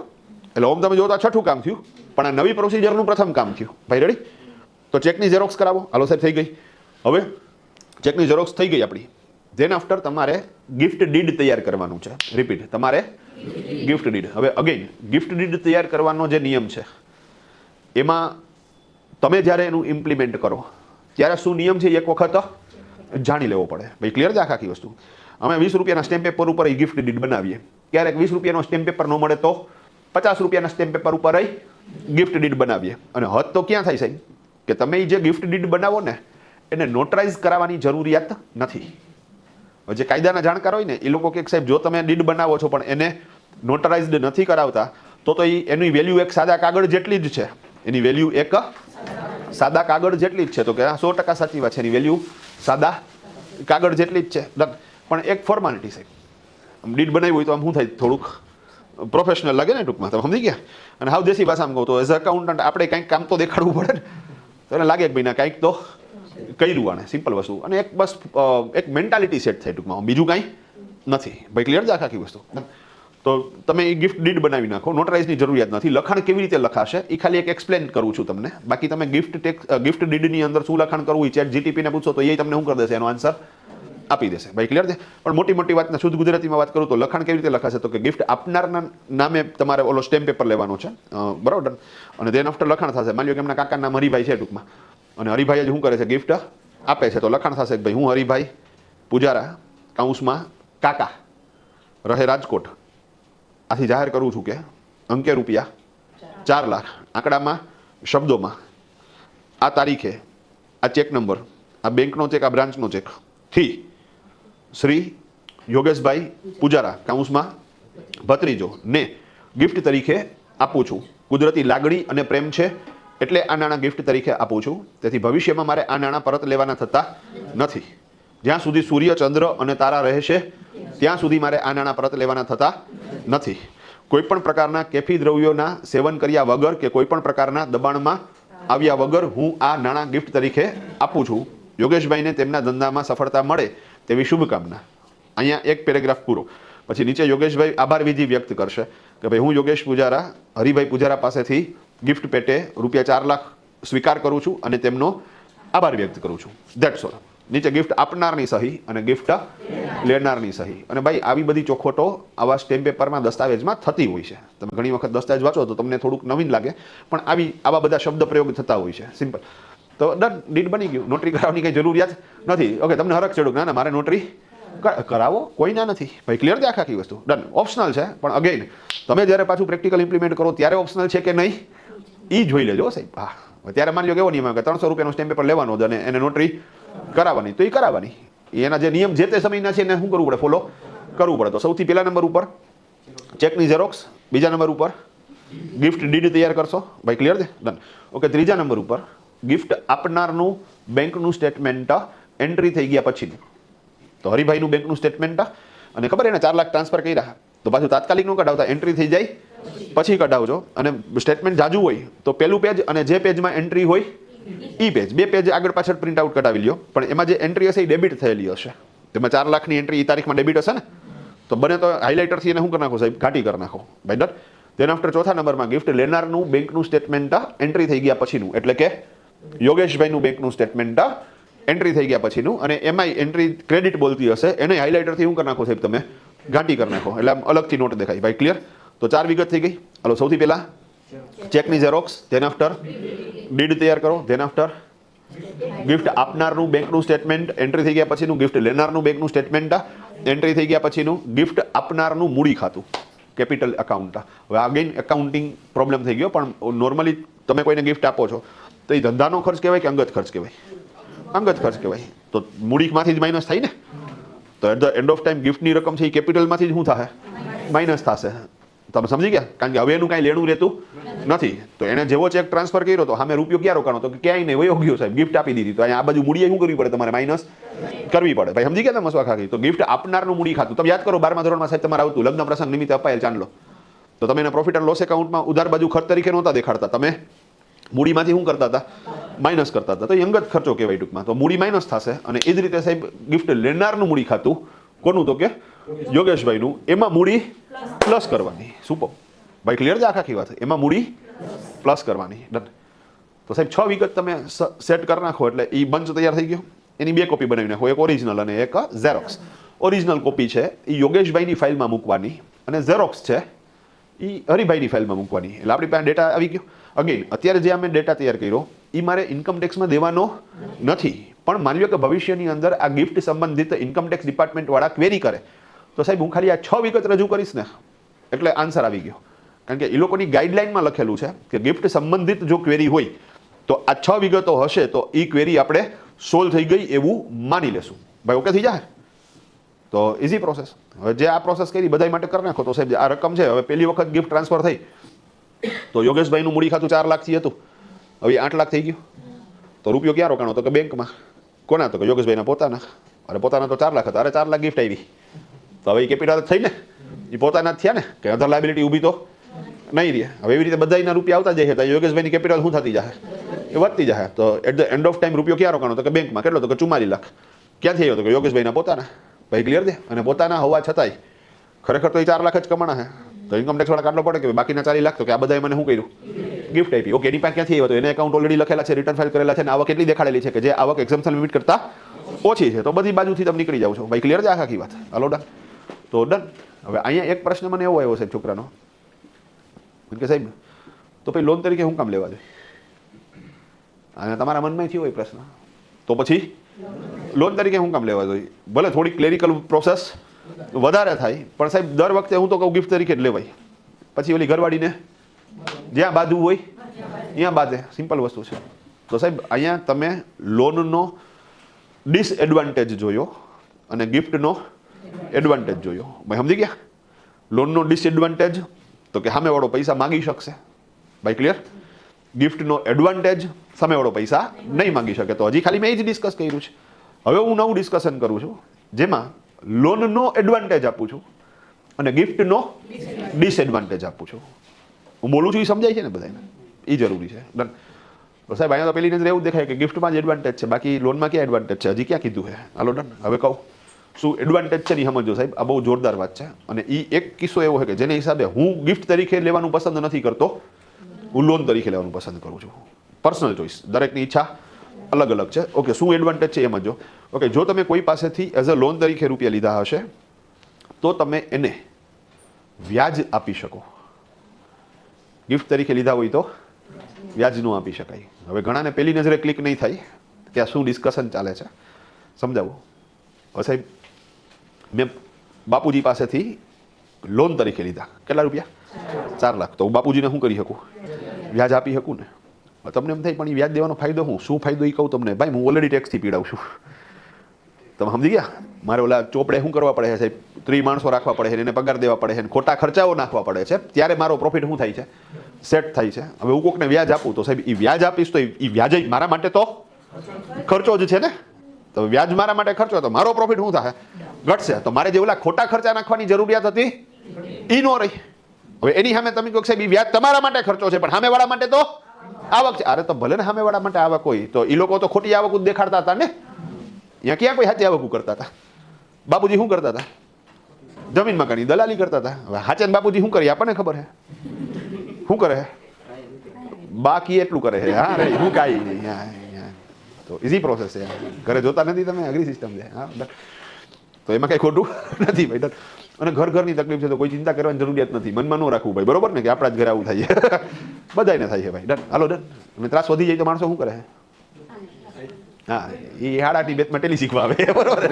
એટલે ઓમ તમે જોતા 6ઠું કામ થયું, પણ આ નવી પ્રોસિજરનું પ્રથમ કામ થયું. ભાઈ રેડી? તો ચેકની ઝેરોક્સ કરાવો. હાલો સાહેબ થઈ ગઈ. હવે ચેકની ઝેરોક્સ થઈ ગઈ આપણી. ધેન આફ્ટર તમારે ગિફ્ટ ડીડ તૈયાર કરવાનું છે. રિપીટ, તમારે ગિફ્ટ ડીડ. હવે અગેન ગિફ્ટ ડીડ તૈયાર કરવાનો જે નિયમ છે એમાં તમે જ્યારે એનું ઇમ્પ્લિમેન્ટ કરો ત્યારે શું નિયમ છે એક વખત જાણી લેવો પડે. ભાઈ ક્લિયર છે આખી વસ્તુ? અમે 20 રૂપિયાના સ્ટેમ્પ પેપર ઉપર એ ગિફ્ટ ડીડ બનાવીએ. ક્યારેક 20 રૂપિયાનો સ્ટેમ્પ પેપર ન મળે તો 50 રૂપિયાના સ્ટેમ્પ પેપર ઉપર ગિફ્ટ ડીડ બનાવીએ. અને હદ તો ક્યાં થાય સાહેબ કે તમે જે ગિફ્ટ ડીડ બનાવો ને એને નોટરાઇઝ કરાવવાની જરૂરિયાત નથી. જે કાયદાના જાણકાર હોય ને એ લોકો કે સાહેબ જો તમે ડીડ બનાવો છો પણ એને નોટરાઇઝડ નથી કરાવતા તો એની વેલ્યુ એક સાદા કાગળ જેટલી જ છે. એની વેલ્યુ એક સાદા કાગળ જેટલી જ છે. તો કે 100% સાચી વાત છે, એની વેલ્યુ સાદા કાગળ જેટલી જ છે. પણ એક ફોર્માલિટી છે. આમ ડીડ બનાવી હોય તો આમ શું થાય, થોડુંક પ્રોફેશનલ લાગે ને ટૂંકમાં. તમે સમજી ગયા? અને હાવ દેશી ભાષામાં કહું તો એઝ અ એકાઉન્ટન્ટ આપણે કંઈક કામ તો દેખાડવું પડે ને. તો એને લાગે કે ભાઈ ના કંઈક તો કર્યું આને, સિમ્પલ વસ્તુ. અને એક બસ એક મેન્ટાલિટી સેટ થાય ટૂંકમાં, બીજું કાંઈ નથી ભાઈ. ક્લિયર છે આખી વસ્તુ? તો તમે એ ગિફ્ટ ડીડ બનાવી નાખો, નોટરાઇઝની જરૂરિયાત નથી. લખાણ કેવી રીતે લખાશે એ ખાલી એક એક્સપ્લેન કરું છું તમને. બાકી તમે ગિફ્ટ ડીડની અંદર શું લખાણ કરવું એ ચેટ જીટીપીને પૂછો તો એ તમને શું કરી દેશે, એનો આન્સર આપી દેશે ભાઈ. ક્લિયર છે? પણ મોટી મોટી વાતના શુદ્ધ ગુજરાતીમાં વાત કરું તો લખાણ કેવી રીતે લખાશે, તો કે ગિફ્ટ આપનારના નામે તમારે ઓલો સ્ટેમ્પ પેપર લેવાનો છે, બરાબર. અને દેન આફ્ટર લખાણ થશે. માની લો કે એમના કાકાના નામ હરિભાઈ છે ટૂંકમાં, અને હરિભાઈ જ શું કરે છે, ગિફ્ટ આપે છે. તો લખાણ થશે કે ભાઈ હું હરિભાઈ પૂજારા કૌંસમાં કાકા રહે રાજકોટ, આથી જાહેર કરું છું કે અંકે રૂપિયા 4 લાખ આંકડામાં શબ્દોમાં આ તારીખે આ ચેક નંબર, આ બેંકનો ચેક, આ બ્રાન્ચનો ચેક થી શ્રી યોગેશભાઈ પૂજારા કૌંસમાં ભત્રીજો ને ગિફ્ટ તરીકે આપું છું. કુદરતી લાગણી અને પ્રેમ છે એટલે આ નાણાં ગિફ્ટ તરીકે આપું છું. તેથી ભવિષ્યમાં મારે આ નાણાં પરત લેવાના થતા નથી. જ્યાં સુધી સૂર્ય, ચંદ્ર અને તારા રહેશે ત્યાં સુધી મારે આ નાણાં પરત લેવાના થતા નથી. કોઈપણ પ્રકારના કેફી દ્રવ્યોના સેવન કર્યા વગર કે કોઈપણ પ્રકારના દબાણમાં આવ્યા વગર હું આ નાણાં ગિફ્ટ તરીકે આપું છું. યોગેશભાઈને તેમના ધંધામાં સફળતા મળે તેવી શુભકામના. અહીંયા એક પેરેગ્રાફ પૂરો. પછી નીચે યોગેશભાઈ આભાર વિધિ વ્યક્ત કરશે કે ભાઈ હું યોગેશ પૂજારા હરિભાઈ પૂજારા પાસેથી ગિફ્ટ પેટે રૂપિયા 4 લાખ સ્વીકાર કરું છું અને તેમનો આભાર વ્યક્ત કરું છું. That's all. નીચે ગિફ્ટ આપનારની સહી અને ગિફ્ટ લેનારની સહી. અને ભાઈ આવી બધી ચોખવટો આવા સ્ટેમ્પ પેપરમાં દસ્તાવેજમાં થતી હોય છે. તમે ઘણી વખત દસ્તાવેજ વાંચો તો તમને થોડુંક નવીન લાગે, પણ આવા બધા શબ્દ પ્રયોગ થતા હોય છે. સિમ્પલ. તો ડન, ડીડ બની ગયું. નોટરી કરાવવાની કંઈ જરૂરિયાત નથી. ઓકે, તમને હરખ ચડું ના મારે નોટરી કરાવો, કોઈ ના નથી ભાઈ. ક્લિયર છે આખી વસ્તુ? ડન. ઓપ્શનલ છે, પણ અગેન તમે જ્યારે પાછું પ્રેક્ટિકલ ઇમ્પ્લિમેન્ટ કરો ત્યારે ઓપ્શનલ છે કે નહીં એ જોઈ લેજો સાહેબ. હા, ત્યારે માની લો કેવો નિયમ આવે કે 300 રૂપિયાનો સ્ટેમ્પ પેપર લેવાનો અને એને નોટરી કરાવવાની, તો એ કરાવવાની. એના જે નિયમ જે તે સમયના છે એને શું કરવું પડે, ફોલો કરવું પડે. તો સૌથી પહેલા નંબર ઉપર ચેકની ઝેરોક્સ, બીજા નંબર ઉપર ગિફ્ટ ડીડ તૈયાર કરશો ભાઈ. ક્લિયર છે? ડન. ઓકે, ત્રીજા નંબર ઉપર ગિફ્ટ આપનારનું બેંકનું સ્ટેટમેન્ટ એન્ટ્રી થઈ ગયા પછીનું. તો હરિભાઈનું બેંકનું સ્ટેટમેન્ટ અને ખબર એને 4 લાખ ટ્રાન્સફર કર્યા, તો પાછું તાત્કાલિક નું કઢાવતા, એન્ટ્રી થઈ જાય પછી કઢાવજો. અને સ્ટેટમેન્ટ જાજુ હોય તો પહેલું પેજ અને જે પેજમાં એન્ટ્રી હોય ઈ પેજ, 2 પેજ આગળ પાછળ પ્રિન્ટ આઉટ કઢાવી લ્યો. પણ એમાં જે એન્ટ્રી હશે એ ડેબિટ થયેલી હશે. તેમાં 4 લાખની એન્ટ્રી એ તારીખમાં ડેબિટ હશે ને, તો બને તો હાઇલાઇટરથી એને શું કરી નાખો સાહેબ, ઘાટી કરી નાખો ભાઈ. ડન. તેના આફ્ટર ચોથા નંબરમાં ગિફ્ટ લેનારનું બેંકનું સ્ટેટમેન્ટ એન્ટ્રી થઈ ગયા પછીનું, એટલે કે યોગેશભાઈનું બેંકનું સ્ટેટમેન્ટ એન્ટ્રી થઈ ગયા પછીનું. અને એમાંય એન્ટ્રી ક્રેડિટ બોલતી હશે, એને હાઇલાઇટરથી શું કરી નાખો સાહેબ, તમે ઘાટી કરી નાખો, એટલે આમ અલગથી નોટ દેખાય ભાઈ. ક્લિયર? તો 4 વિગત થઈ ગઈ. હાલો, સૌથી પહેલા ચેકની ઝેરોક્સ, ધેન આફ્ટર ડીડ તૈયાર કરો, ધેન આફ્ટર ગિફ્ટ આપનારનું બેંકનું સ્ટેટમેન્ટ એન્ટ્રી થઈ ગયા પછીનું, ગિફ્ટ લેનારનું બેંકનું સ્ટેટમેન્ટ એન્ટ્રી થઈ ગયા પછીનું, ગિફ્ટ આપનારનું મૂડી ખાતું, કેપિટલ એકાઉન્ટ. હવે અગેન એકાઉન્ટિંગ પ્રોબ્લેમ થઈ ગયો, પણ નોર્મલી તમે કોઈને ગિફ્ટ આપો છો તો એ ધંધાનો ખર્ચ કહેવાય કે અંગત ખર્ચ કહેવાય? અંગત ખર્ચ કહેવાય. તો મૂડીમાંથી જ માઇનસ થાય ને. તો at the end of time ગિફ્ટની રકમ છે એ કેપિટલમાંથી જ શું થશે, માઇનસ થશે. તમે સમજી ગયા? કારણ કે હવે એનું કાંઈ લેણું રહેતું નથી. તો એને જેવો ચેક ટ્રાન્સફર કર્યો તો સામે રૂપિયો ક્યાં રોકાણો, તો ક્યાંય નહીં, વયો ગયો સાહેબ, ગિફ્ટ આપી દીધી. તો અહીંયા આ બાજુ મૂડીએ શું કરવી પડે, તમારે માઇનસ કરવી પડે ભાઈ. સમજી ગયા તમે મસવા ખાખી? તો ગિફ્ટ આપનારનું મૂડી ખાતું તમે યાદ કરો, 12મા ધોરણમાં સાહેબ તમારે આવતું લગ્ન પ્રસંગ નિમિત્તે અપાયેલ ચાંદલો. તો તમે એના પ્રોફિટ એન્ડ લોસ એકાઉન્ટમાં ઉધાર બાજુ ખર્ચ તરીકે નહોતા દેખાડતા, તમે મૂડીમાંથી શું કરતા હતા, માઇનસ કરતા હતા. તો એ અંગત ખર્ચો કહેવાય ટૂંકમાં. તો મૂડી માઇનસ થશે. અને એ જ રીતે સાહેબ ગિફ્ટ લેનારનું મૂડી ખાતું કોનું, તો કે યોગેશભાઈનું, એમાં મૂડી પ્લસ કરવાની. સુપર ભાઈ. ક્લિયર છે આખી વાત? એમાં મૂડી પ્લસ કરવાની. ડન. તો સાહેબ 6 વિગત તમે સેટ કરી નાખો એટલે એ બંચ તૈયાર થઈ ગયો. એની 2 કોપી બનાવી નાખો, એક ઓરિજિનલ અને એક ઝેરોક્સ. ઓરિજિનલ કોપી છે એ યોગેશભાઈની ફાઇલમાં મૂકવાની અને ઝેરોક્સ છે એ હરિભાઈની ફાઇલમાં મૂકવાની. એટલે આપણી પાસે ડેટા આવી ગયો. અગેન અત્યારે જે અમે ડેટા તૈયાર કર્યો એ મારે ઇન્કમ ટેક્સમાં દેવાનો નથી, પણ માની લો કે ભવિષ્યની અંદર આ ગિફ્ટ સંબંધિત ઇન્કમ ટેક્સ ડિપાર્ટમેન્ટવાળા ક્વેરી કરે તો સાહેબ હું ખાલી આ 6 વિગત રજૂ કરીશ ને એટલે આન્સર આવી ગયો. કારણ કે એ લોકોની ગાઈડલાઇનમાં લખેલું છે કે ગિફ્ટ સંબંધિત જો ક્વેરી હોય તો આ 6 વિગતો હશે તો એ ક્વેરી આપણે સોલ્વ થઈ ગઈ એવું માની લેશું ભાઈ. ઓકે થઈ જાય? તો ઇઝી પ્રોસેસ. હવે જે આ પ્રોસેસ કરી બધા માટે કરી નાખો તો સાહેબ આ રકમ છે. હવે પહેલી વખત ગિફ્ટ ટ્રાન્સફર થઈ તો યોગેશભાઈનું મૂડી ખાતું 4 લાખથી હતું, હવે 8 લાખ થઈ ગયું. તો રૂપિયો ક્યાં રોકાણો, તો કે બેંકમાં. કોના, તો કે યોગેશભાઈના પોતાના. અરે પોતાના તો 4 લાખ હતા, અરે 4 લાખ ગિફ્ટ આવી. તો હવે એ કેપિટલ થઈ ને, એ પોતાના જ થયા ને, કે અધર લાયબિલિટી ઊભી તો નહીં રહે. હવે એવી રીતે બધાના રૂપિયા આવતા જાય તો યોગેશભાઈની કેપિટલ શું થતી જાય, એ વધતી જાય. તો at the end of time રૂપિયો ક્યાં રોકાણો? તો કે બેંકમાં. કેટલો? તો કે 44 લાખ. ક્યાંથી આવ્યો? તો કે યોગેશભાઈના પોતાના. ભાઈ ક્લિયર છે. અને પોતાના હોવા છતાંય ખરેખર તો એ 4 લાખ જ કમાણા છે. તો ઇન્કમ ટેક્સ વાળા કાઢલો પડે કે બાકીના 40 લાખ તો કે આ બધાએ મને શું કર્યું? ગિફ્ટ આપી. ઓકે, એની પાસે ક્યાંથી આવ્યો? તો એને એકાઉન્ટ ઓલરેડી લખેલા છે, રિટર્ન ફાઇલ કરેલા છે, અને આવક કેટલી દેખાડેલી છે કે જે આવક એક્ઝમ્પશન લિમિટ કરતા ઓછી છે. તો બધી બાજુથી તમે નીકળી જાવ છો. ભાઈ ક્લિયર છે આખી વાત? હાલો ડન. તો ડન. હવે અહીંયા એક પ્રશ્ન મને એવો આવ્યો છે છોકરાનો કે સાહેબ તો પછી લોન તરીકે શું કામ લેવા જોઈએ? અને તમારા મનમાં થયો હોય પ્રશ્ન, તો પછી લોન તરીકે શું કામ લેવા જોઈએ? ભલે થોડી ક્લેરિકલ પ્રોસેસ વધારે થાય, પણ સાહેબ દર વખતે હું તો કહું ગિફ્ટ તરીકે જ લેવાય. પછી ઓલી ઘરવાળીને જ્યાં બાંધવું હોય ત્યાં બાંધે. સિમ્પલ વસ્તુ છે. તો સાહેબ અહીંયા તમે લોનનો ડિસએડવાન્ટેજ જોયો અને ગિફ્ટનો એડવાન્ટેજ જોયો. ભાઈ સમજી ગયા? લોનનો ડિસએડવાન્ટેજ તો કે સામેવાળો પૈસા માગી શકશે. ભાઈ ક્લિયર? ગિફ્ટનો એડવાન્ટેજ સામેવાળો પૈસા નહીં માગી શકે. તો હજી ખાલી મેં એ જ ડિસ્કસ કર્યું છે. હવે હું નવું ડિસ્કશન કરું છું જેમાં લોનનો એડવાન્ટેજ આપું છું અને ગિફ્ટનો ડિસએડવાન્ટેજ આપું છું. હું બોલું છું એ સમજાય છે ને બધાને? એ જરૂરી છે. ડન. તો સાહેબ અહીંયા તો પેલી નજરે એવું દેખાય કે ગિફ્ટમાં જ એડવાન્ટેજ છે, બાકી લોનમાં ક્યાં એડવાન્ટેજ છે? હજી ક્યાં કીધું છે? હાલો ડન. હવે કહું શું એડવાન્ટેજ છે ને સમજો સાહેબ. આ બહુ જોરદાર વાત છે. અને એ એક કિસ્સો એવો છે કે જેને હિસાબે હું ગિફ્ટ તરીકે લેવાનું પસંદ નથી કરતો, હું લોન તરીકે લેવાનું પસંદ કરું છું. પર્સનલ ચોઈસ, દરેકની ઈચ્છા અલગ અલગ છે. ઓકે, શું એડવાન્ટેજ છે એમ જો. ઓકે, જો તમે કોઈ પાસેથી એઝ અ લોન તરીકે રૂપિયા લીધા હશે તો તમે એને વ્યાજ આપી શકો. ગિફ્ટ તરીકે લીધા હોય તો વ્યાજ ન આપી શકાય. હવે ઘણાને પેલી નજરે ક્લિક નહીં થાય કે આ શું ડિસ્કશન ચાલે છે, સમજાવું. હવે સાહેબ મેં બાપુજી પાસેથી લોન તરીકે લીધા. કેટલા રૂપિયા? 4 લાખ. તો હું બાપુજીને શું કરી શકું? વ્યાજ આપી શકું ને. તમને એમ થાય પણ એ વ્યાજ દેવાનો ફાયદો શું ફાયદો એ કહું તમને. ભાઈ હું ઓલરેડી ટેક્સથી પીડાવું છું. તમે સમજી ગયા? મારે ઓલા ચોપડે શું કરવા પડે છે સાહેબ? 3 માણસો રાખવા પડે છે, એને પગાર દેવા પડે છે, ખોટા ખર્ચાઓ નાખવા પડે છે, ત્યારે મારો પ્રોફિટ શું થાય છે? સેટ થાય છે. હવે હું કોકને વ્યાજ આપું તો સાહેબ એ વ્યાજ આપીશ તો એ વ્યાજ મારા માટે તો ખર્ચો જ છે ને. તો વ્યાજ મારા માટે ખર્ચો, તો મારો પ્રોફિટ શું થાય? ઘટશે. તો મારે જે ઓલા ખોટા ખર્ચા નાખવાની જરૂરિયાત હતી એ ન રહી. હવે એની સામે તમે કહો સાહેબ એ વ્યાજ તમારા માટે ખર્ચો છે પણ સામેવાળા માટે તો આવક છે. અરે તો ભલે ને સામેવાળા માટે આવક હોય, તો એ લોકો તો ખોટી આવક જ દેખાડતા હતા ને. અહીંયા ક્યાં કોઈ સાચી આવક કરતા હતા? બાપુજી શું કરતા હતા? જમીન મકાનની દલાલી કરતા હતા. હવે હાચે બાપુજી શું કરે આપણને ખબર છે? શું કરે છે? બાકી એટલું કરે છે. હા રે, હું કાંઈ નહીં. તો ઇઝી પ્રોસેસ છે. ઘરે જોતા નથી તમે? અઘરી સિસ્ટમ છે. હા, તો એમાં કઈ ખોટું નથી ભાઈ. અને ઘરની તકલીફ છે તો કોઈ ચિંતા કરવાની જરૂરિયાત નથી. મનમાં ન રાખવું ભાઈ, બરોબર ને? કે આપણા જ ઘરે આવું થાય છે. બધાને થાય છે ભાઈ. ડન. હાલો ડન. અને ત્રાસ વધી જાય તો માણસો શું કરે? હા, એ હાડાની બેતમાં ટેલી શીખવા આવે, બરોબર?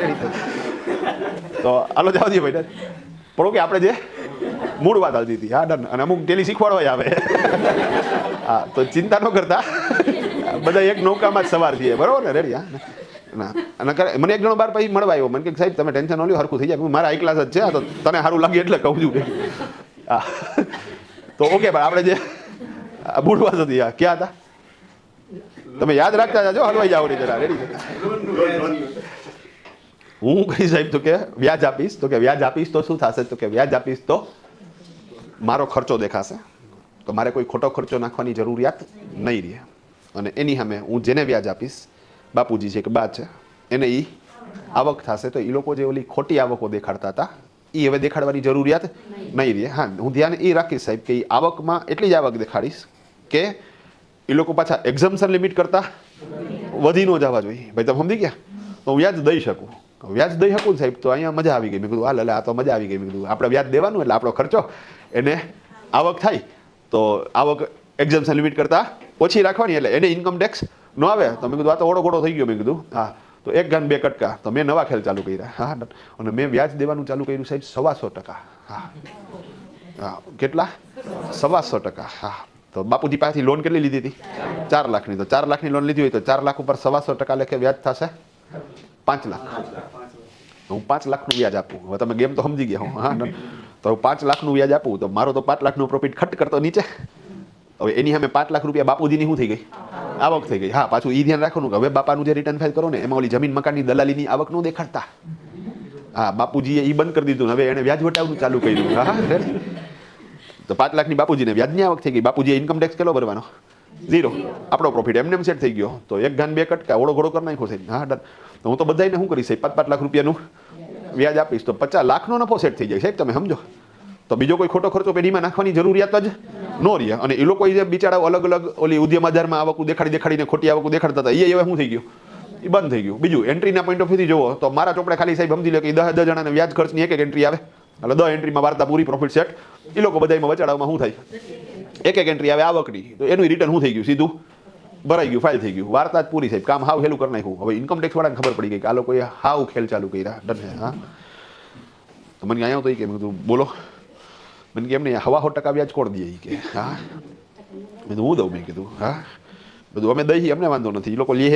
તો હાલો જાવ દઈએ ભાઈ. ડન. પણ કે આપણે જે મૂળ વાત આવતી હતી. હા ડન. અને અમુક ટેલી શીખવાડવા આવે. હા, તો ચિંતા ન કરતા, બધા એક નૌકામાં જ સવાર થઈએ, બરોબર ને? રેડી? હા ના. અને મને એક જણો બાર પછી મળવા આવ્યો. મને કે સાહેબ તમે ટેન્શન ન લ્યો, હરખું થઈ જાય. મારા હાઈ ક્લાસ જ છે, તો તને સારું લાગે એટલે કહું છું. હા, તો ઓકે ભાઈ. આપણે જે બુડવાસ હતી, હા ક્યાં હતા? તમે યાદ રાખતા જાજો, હલવાઈ જાવ જરા. રેડી? હું કઈ સાહેબ તો કે વ્યાજ આપીશ. તો કે વ્યાજ આપીશ તો શું થશે? તો કે વ્યાજ આપીશ તો મારો ખર્ચો દેખાશે. તો મારે કોઈ ખોટો ખર્ચો નાખવાની જરૂરિયાત નહીં રહે. અને એની સામે હું જેને વ્યાજ આપીશ, બાપુજી છે કે બા છે, એને એ આવક થશે. તો એ લોકો જે ઓલી ખોટી આવકો દેખાડતા હતા એ હવે દેખાડવાની જરૂરિયાત નહીં રહે. હા, હું ધ્યાન એ રાખીશ સાહેબ કે આવકમાં એટલી જ આવક દેખાડીશ કે એ લોકો પાછા એક્ઝમ્પશન લિમિટ કરતા વધી ન જવા જોઈએ. ભાઈ તમે સમજી ગયા? તો હું વ્યાજ દઈ શકું. વ્યાજ દઈ શકું ને સાહેબ, તો અહીંયા મજા આવી ગઈ. મેં કીધું હાલ, આ તો મજા આવી ગઈ. મેં કીધું આપણે વ્યાજ દેવાનું એટલે આપણો ખર્ચો એને આવક થાય તો આવક એક્ઝમ્પશન લિમિટ કરતા ઓછી રાખવાની, એટલે એને ઇન્કમ ટેક્સ ન આવે. તો મેં કીધું આ તો ઓળો ગોળો થઈ ગયો. મેં કીધું હા, તો એક ગાન બે કટકા. તો મેં નવા ખેલ ચાલુ કર્યા. હા, અને મેં વ્યાજ દેવાનું ચાલુ કર્યું સાહેબ 125%. હા હા, કેટલા? 125%. હા. તો બાપુજી પાસેથી લોન કેટલી લીધી હતી? 4 લાખની. તો 4 લાખની લોન લીધી હોય તો 4 લાખ ઉપર 125% લેખે વ્યાજ થશે 5 લાખ. હું 5 લાખનું વ્યાજ આપું. હવે તમે ગેમ તો સમજી ગયા હું. હા, તો 5 લાખનું વ્યાજ આપું તો મારો તો 5 લાખનો પ્રોફિટ ખટ કરતો નીચે. હવે એની સામે 5 લાખ રૂપિયા બાપુજીની શું થઈ ગઈ? આવક થઈ ગઈ. હા, પાછું એ ધ્યાન રાખવાનું કે હવે બાપાનું જે રિટર્ન ફાઇલ કરો ને એમાં ઓલી જમીન મકાનની દલાલીની આવક ન દેખાડતા. હા, બાપુજીએ એ બંધ કરી દીધું. હવે એને વ્યાજ વટાવવાનું ચાલુ કર્યું. હા, તો 5 લાખની બાપુજીને વ્યાજની આવક થઈ ગઈ. બાપુજીએ ઇન્કમ ટેક્સ કેટલો ભરવાનો? ઝીરો. આપણો પ્રોફિટ એમને એમ સેટ થઈ ગયો. તો એક ગાન બે કટકા ઓળો ઘોડો કરી નાખ્યો સાહેબ. હા ડન. તો હું તો બધાને શું કરીશ સાહેબ, 5-5 લાખ રૂપિયાનું વ્યાજ આપીશ તો 50 લાખનો નફો સેટ થઈ જાય સાહેબ. તમે સમજો તો બીજો કોઈ ખોટો ખર્ચો પેઢીમાં નાખવાની જરૂરિયાત જ ન રહે. અને એ લોકો જે બિચારા અલગ અલગ ઓલી ઉદ્યમ આધારમાં આવક દેખાડીને ખોટી આવક દેખાડતા હતા, એ હવે શું થઈ ગયું, એ બંધ થઈ ગયું. બીજું એન્ટ્રીના પોઈન્ટ ઓફ વ્યૂથી જોવો તો મારા ચોપડે ખાલી સાહેબ સમજી લો કે 10 જણાને વ્યાજ ખર્ચની એક એન્ટ્રી આવે, એટલે 10 એન્ટ્રીમાં વાર્તા પૂરી, પ્રોફિટ સેટ. એ લોકો બધામાં વચાડામાં શું થાય, એક એન્ટ્રી આવે આવકની, તો એનું રિટર્ન શું થઈ ગયું, સીધું ભરાઈ ગયું, ફાઇલ થઈ ગયું, વાર્તા જ પૂરી સાહેબ. કામ હાવ હેલું કરી નાખ્યું. હવે ઇન્કમ ટેક્સ વાળાને ખબર પડી ગઈ કે આ લોકોએ હાવ ખેલ ચાલુ કર્યા. ડન છે. હા, તો મને અહીંયા તો કે મેં કીધું બોલો, મને કે એમને 100% વ્યાજ કોણ દે કે. હા, મેં હું દઉં, મેં કીધું હા બધું અમે દઈ, અમને વાંધો નથી, એ લોકો લે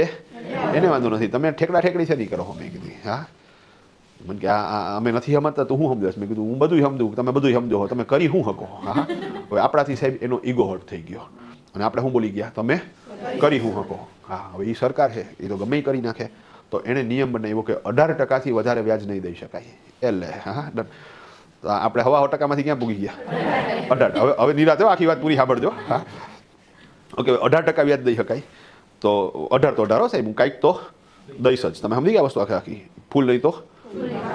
એને વાંધો નથી, તમે ઠેકડા ઠેકડી છે નહીં કરો. મેં કીધું હા, મને કે અમે નથી સમજતા તો હું સમજાશ. મેં કીધું હું બધું સમજું, તમે બધું સમજો, તમે કરી શું શકો. હા, હવે આપણાથી સાહેબ એનો ઈગો હર્ટ થઈ ગયો અને આપણે શું બોલી ગયા, તમે કરી શું શકો. હા, હવે એ સરકાર છે, એ તો ગમે કરી નાખે. તો એણે નિયમ બનાવ્યો કે 18%થી વધારે વ્યાજ નહીં દઈ શકાય. એટલે હા ડન. આપણે 100%માંથી ક્યાં પૂગી ગયા, 18. હવે નિરાતે આખી વાત પૂરી સાંભળજો. હા ઓકે, 18% વ્યાજ દઈ શકાય. તો 18 તો 18 સાહેબ, હું કાંઈક તો દઈશ જ. તમે સમજી ગયા વસ્તુ આખી ફૂલ નહીં તો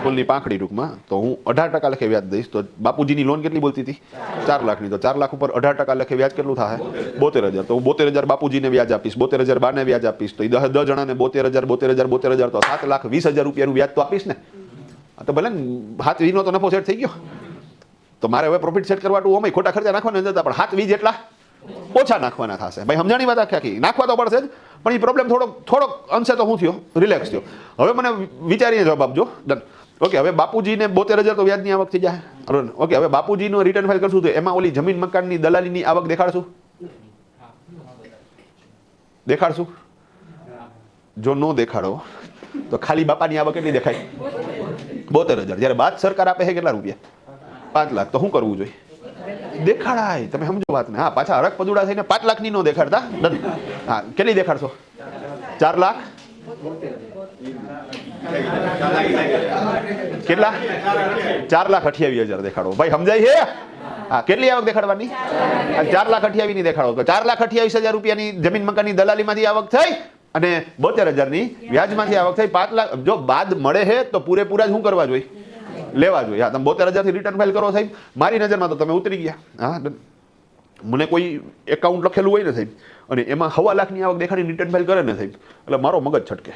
ફૂલની પાંખડી ટૂંકમાં. તો હું 18% લખે વ્યાજ દઈશ. તો બાપુજીની લોન કેટલી બોલતી હતી, 4 લાખની. તો 4 લાખ ઉપર 18% લખે વ્યાજ કેટલું થાય, 72,000. તો હું 72,000 બાપુજીને વ્યાજ આપીશ, 72,000 બાને વ્યાજ આપીશ. તો એ 10 જણાને 72,000 તો 7,20,000 રૂપિયાનું વ્યાજ તો આપીશ ને. તો ભલે ને 7,20,000 તો નફો સેટ થઈ ગયો. તો મારે હવે પ્રોફિટ સેટ કરવાનું અમે ખોટા ખર્ચા નાખવાના જતા, પણ 7,20 જેટલા ઓછા નાખવાના થશે. ભાઈ સમજાણી વાત આખી, નાખવા તો પડશે જ, પણ એ પ્રોબ્લેમ થોડોક અંશે તો શું થયો, રિલેક્સ થયો. હવે મને વિચારીને જવાબ આપજો. ડન. ઓકે, હવે બાપુજીને 72,000 તો વ્યાજની આવક થઈ જાય. ઓકે, હવે બાપુજીનું રિટર્ન ફાઇલ કરશું તો એમાં ઓલી જમીન મકાનની દલાલીની આવક દેખાડશું, દેખાડશું? જો નો દેખાડો તો ખાલી બાપાની આવક કેટલી દેખાય, 72,000. જ્યારે બાદ સરકાર આપે છે કેટલા રૂપિયા, 5 લાખ. તો શું કરવું જોઈએ, દેખાડાય. તમે સમજો વાત ને. હા, પાછા હરક પદુડા થઈને 5 લાખની નો દેખાડતા. ડન. હા, કેટલી દેખાડશો, 4 લાખ કેટલા, 4,28,000 દેખાડો. ભાઈ સમજાય છે? હા, કેટલી આવક દેખાડવાની, 4,28,000 ની દેખાડો. તો 4,28,000 રૂપિયાની જમીન મકાનની દલાલીમાંથી આવક થઈ અને 72,000 ની વ્યાજમાંથી આવક થઈ. 5 લાખ જો બાદ મળે છે તો પૂરેપૂરા જ શું કરવા જોઈએ, લેવા જોઈએ. હા, તમે 72,000 થી રિટર્ન ફાઇલ કરો સાહેબ, મારી નજરમાં તો તમે ઉતરી ગયા. હા, મને કોઈ એકાઉન્ટ લખેલું હોય ને સાહેબ અને એમાં 1.25 લાખની આવક દેખાડીને રિટર્ન ફાઇલ કરે ને સાહેબ, એટલે મારો મગજ છટકે.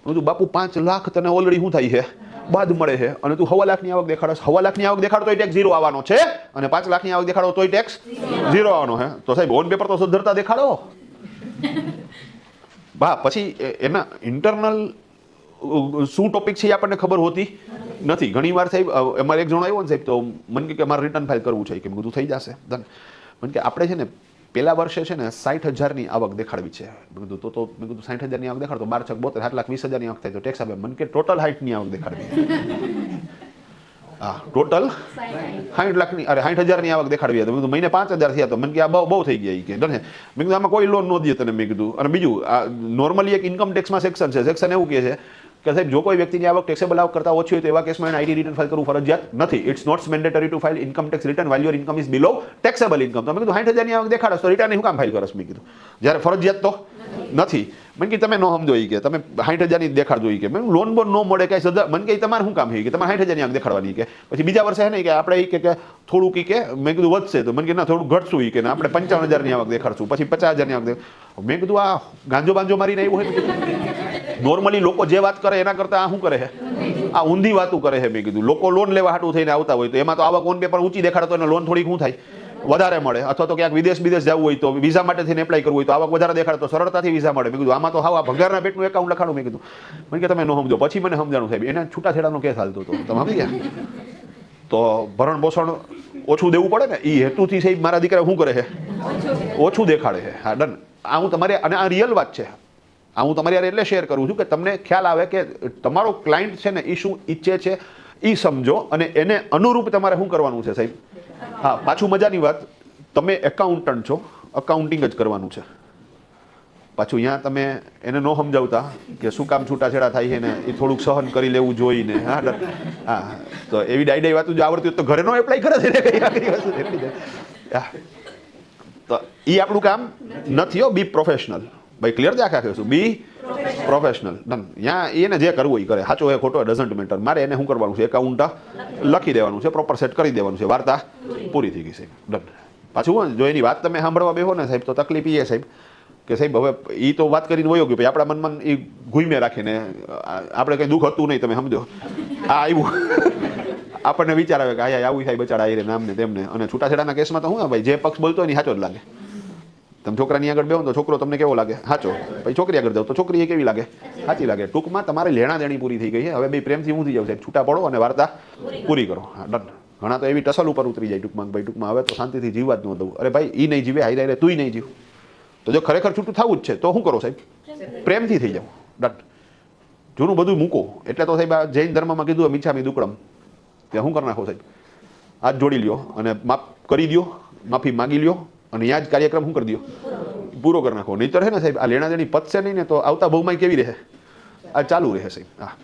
તું બાપુ 5 લાખ તને ઓલરેડી શું થાય છે, બાદ મળે છે, અને તું 1.25 લાખની આવક દેખાડો. 1.25 લાખની આવક દેખાડો તોય ટેક્સ 0 આવવાનો છે, અને 5 લાખની આવક દેખાડો તોય ટેક્સ 0 આવવાનો છે. તો સાહેબ ઓન પેપર તો સુધરતા દેખાડો. બા પછી એના ઇન્ટરનલ શું ટોપિક છે એ આપણને ખબર હોતી નથી. ઘણી વાર સાહેબ અમારે એક જણો આવ્યો ને સાહેબ, તો મને કે મારે રિટર્ન ફાઇલ કરવું છે, કે મેં કીધું થઈ જશે. મને કે આપણે છે ને પેલા વર્ષે છે ને 60,000ની આવક દેખાડવી છે. મેં કીધું તો મેં કીધું 60,000ની આવક દેખાડો, 12 × 72 7,20,000ની આવક થાય તો ટેક્સ આવે. મને કે ટોટલ 60ની આવક દેખાડવી. હા, ટોટલ 60 લાખની, અરે 60,000ની આવક દેખાડવી. તો મેં કીધું મહિને 5,000 થયા. તો મને કે આ બહુ થઈ ગયા. કે મેં કીધું આમાં કોઈ લોન ન દે તને. મેં કીધું અને બીજું નોર્મલી એક ઇન્કમ ટેક્સમાં સેક્શન છે. સેક્શન એવું કહે છે કે સાહેબ જો કોઈ વ્યક્તિની આવક ટેક્સેબલ આવક કરતા ઓછી હોય તો એવા કેસમાં એને આઈટી રિટર્ન ફાઇલ કરવું ફરજિયાત નથી. It's not mandatory to file income tax return while your income is below taxable income. તો મેં કીધું 60,000ની આવક દેખાડો તો રિટર્ન શું કામ ફાઇલ કરસ? મેં કીધું જ્યારે ફરજિયાત તો નથી. મને કે તમે ન સમજો કે તમે 60,000ની દેખાડજો કે મેં લોન બોન ન મળે કઈ સજા. મને કે તમારે શું કામ છે કે તમારે 60,000ની આવક દેખાડવાની. કે પછી બીજા વર્ષે હે ને કે આપણે કે થોડુંક કે મેં કીધું વધશે. તો મને કે ના થોડું ઘટશું કે આપણે 55,000ની આવક દેખાડશું, પછી 50,000ની આવક. મેં કીધું આ ગાંજો બાંજો મારીને આવ્યું હોય. નોર્મલી લોકો જે વાત કરે એના કરતા આ શું કરે છે, આ ઊંધી વાતું કરે છે. મેં કીધું લોકો લોન લેવા હાટું થઈને આવતા હોય તો એમાં તો આવક ઓન પેપર ઊંચી દેખાડે તો એને લોન થોડીક શું થાય, વધારે મળે. અથવા તો ક્યાંક વિદેશ જવું હોય તો વિઝા માટે થઈને એપ્લાય કરવું હોય તો આવક વધારે દેખાડે તો સરળતાથી વિઝા મળે. મેં કીધું આમાં તો હા ભંગારના પેટનું એકાઉન્ટ લખાડું. મેં કીધું મને કે તમે ન સમજો. પછી મને સમજાણું સાહેબ એને છૂટાછેડાનો કેસ હાલતો હતો. તમે સમજી ગયા? તો ભરણ પોષણ ઓછું દેવું પડે ને એ હેતુથી સાહેબ મારા દીકરા શું કરે છે, ઓછું દેખાડે છે. હા ડન. આ હું તમારે, અને આ રિયલ વાત છે, આ હું તમારી યાર એટલે શેર કરું છું કે તમને ખ્યાલ આવે કે તમારો ક્લાયન્ટ છે ને એ શું ઈચ્છે છે એ સમજો અને એને અનુરૂપ તમારે શું કરવાનું છે સાહેબ. હા, પાછું મજાની વાત, તમે એકાઉન્ટન્ટ છો, અકાઉન્ટિંગ જ કરવાનું છે. પાછું અહીંયા તમે એને ન સમજાવતા કે શું કામ છૂટાછેડા થાય છે ને એ થોડુંક સહન કરી લેવું જોઈને. હા હા, તો એવી ડાઈ વાતું જો આવડતી હોય તો ઘરે નો એપ્લાય કરે છે. તો એ આપણું કામ નથી હો. બી પ્રોફેશનલ ભાઈ, ક્લિયર છે આખા શું? બી પ્રોફેશનલ ડન. ત્યાં એને જે કરવું એ કરે, સાચો એ ખોટો ડઝન્ટ મેટર. મારે એને શું કરવાનું છે? એકાઉન્ટ લખી દેવાનું છે, પ્રોપર સેટ કરી દેવાનું છે, વાર્તા પૂરી થઈ ગઈ સાહેબ, ડન. પાછું જો એની વાત તમે સાંભળવા બેહો ને સાહેબ, તો તકલીફ એ સાહેબ કે સાહેબ હવે એ તો વાત કરીને વયો ગયો, ભાઈ આપણા મનમાં એ ગુમે રાખીને આપણે કંઈ દુઃખ હતું નહીં, તમે સમજો. આ આવ્યું આપણને વિચાર આવે કે આયા આવું થાય બચારા એ નામને તેમને. અને છૂટાછેડાના કેસમાં તો શું ભાઈ, જે પક્ષ બોલતો હોય ને સાચો જ લાગે. તમે છોકરાની આગળ બેહો તો છોકરો તમને કેવો લાગે? સાચો. પછી છોકરી આગળ જાઓ તો છોકરી એ કેવી લાગે? સાચી લાગે. ટૂંકમાં તમારે લેણા દેણી પૂરી થઈ ગઈ છે. હવે બે પ્રેમથી હું થઈ જાવ સાહેબ, છૂટા પડો અને વાર્તા પૂરી કરો. હા ડન. ઘણા તો એવી ટસલ ઉપર ઉતરી જાય ટૂંકમાં હવે તો શાંતિથી જીવવા જ ન દઉં. અરે ભાઈ એ નહીં જીવે, હાઈ રે તું નહીં જીવ. તો જો ખરેખર છૂટું થવું જ છે તો શું કરો સાહેબ? પ્રેમથી થઈ જાવ, ડન. જૂનું બધું મૂકો. એટલે તો સાહેબ આ જૈન ધર્મમાં કીધું મીઠામી દુકડમ, ત્યાં શું કરી નાખો સાહેબ? હાથ જોડી લ્યો અને માફ કરી દો, માફી માગી લ્યો અને ત્યાં જ કાર્યક્રમ શું કરી દો? પૂરો કરી નાખો. નહીંતર છે ને સાહેબ આ લેણા દેણી પતશે નહીં ને તો આવતા બહુમાં કેવી રહે? આ ચાલુ રહે સાહેબ. હા,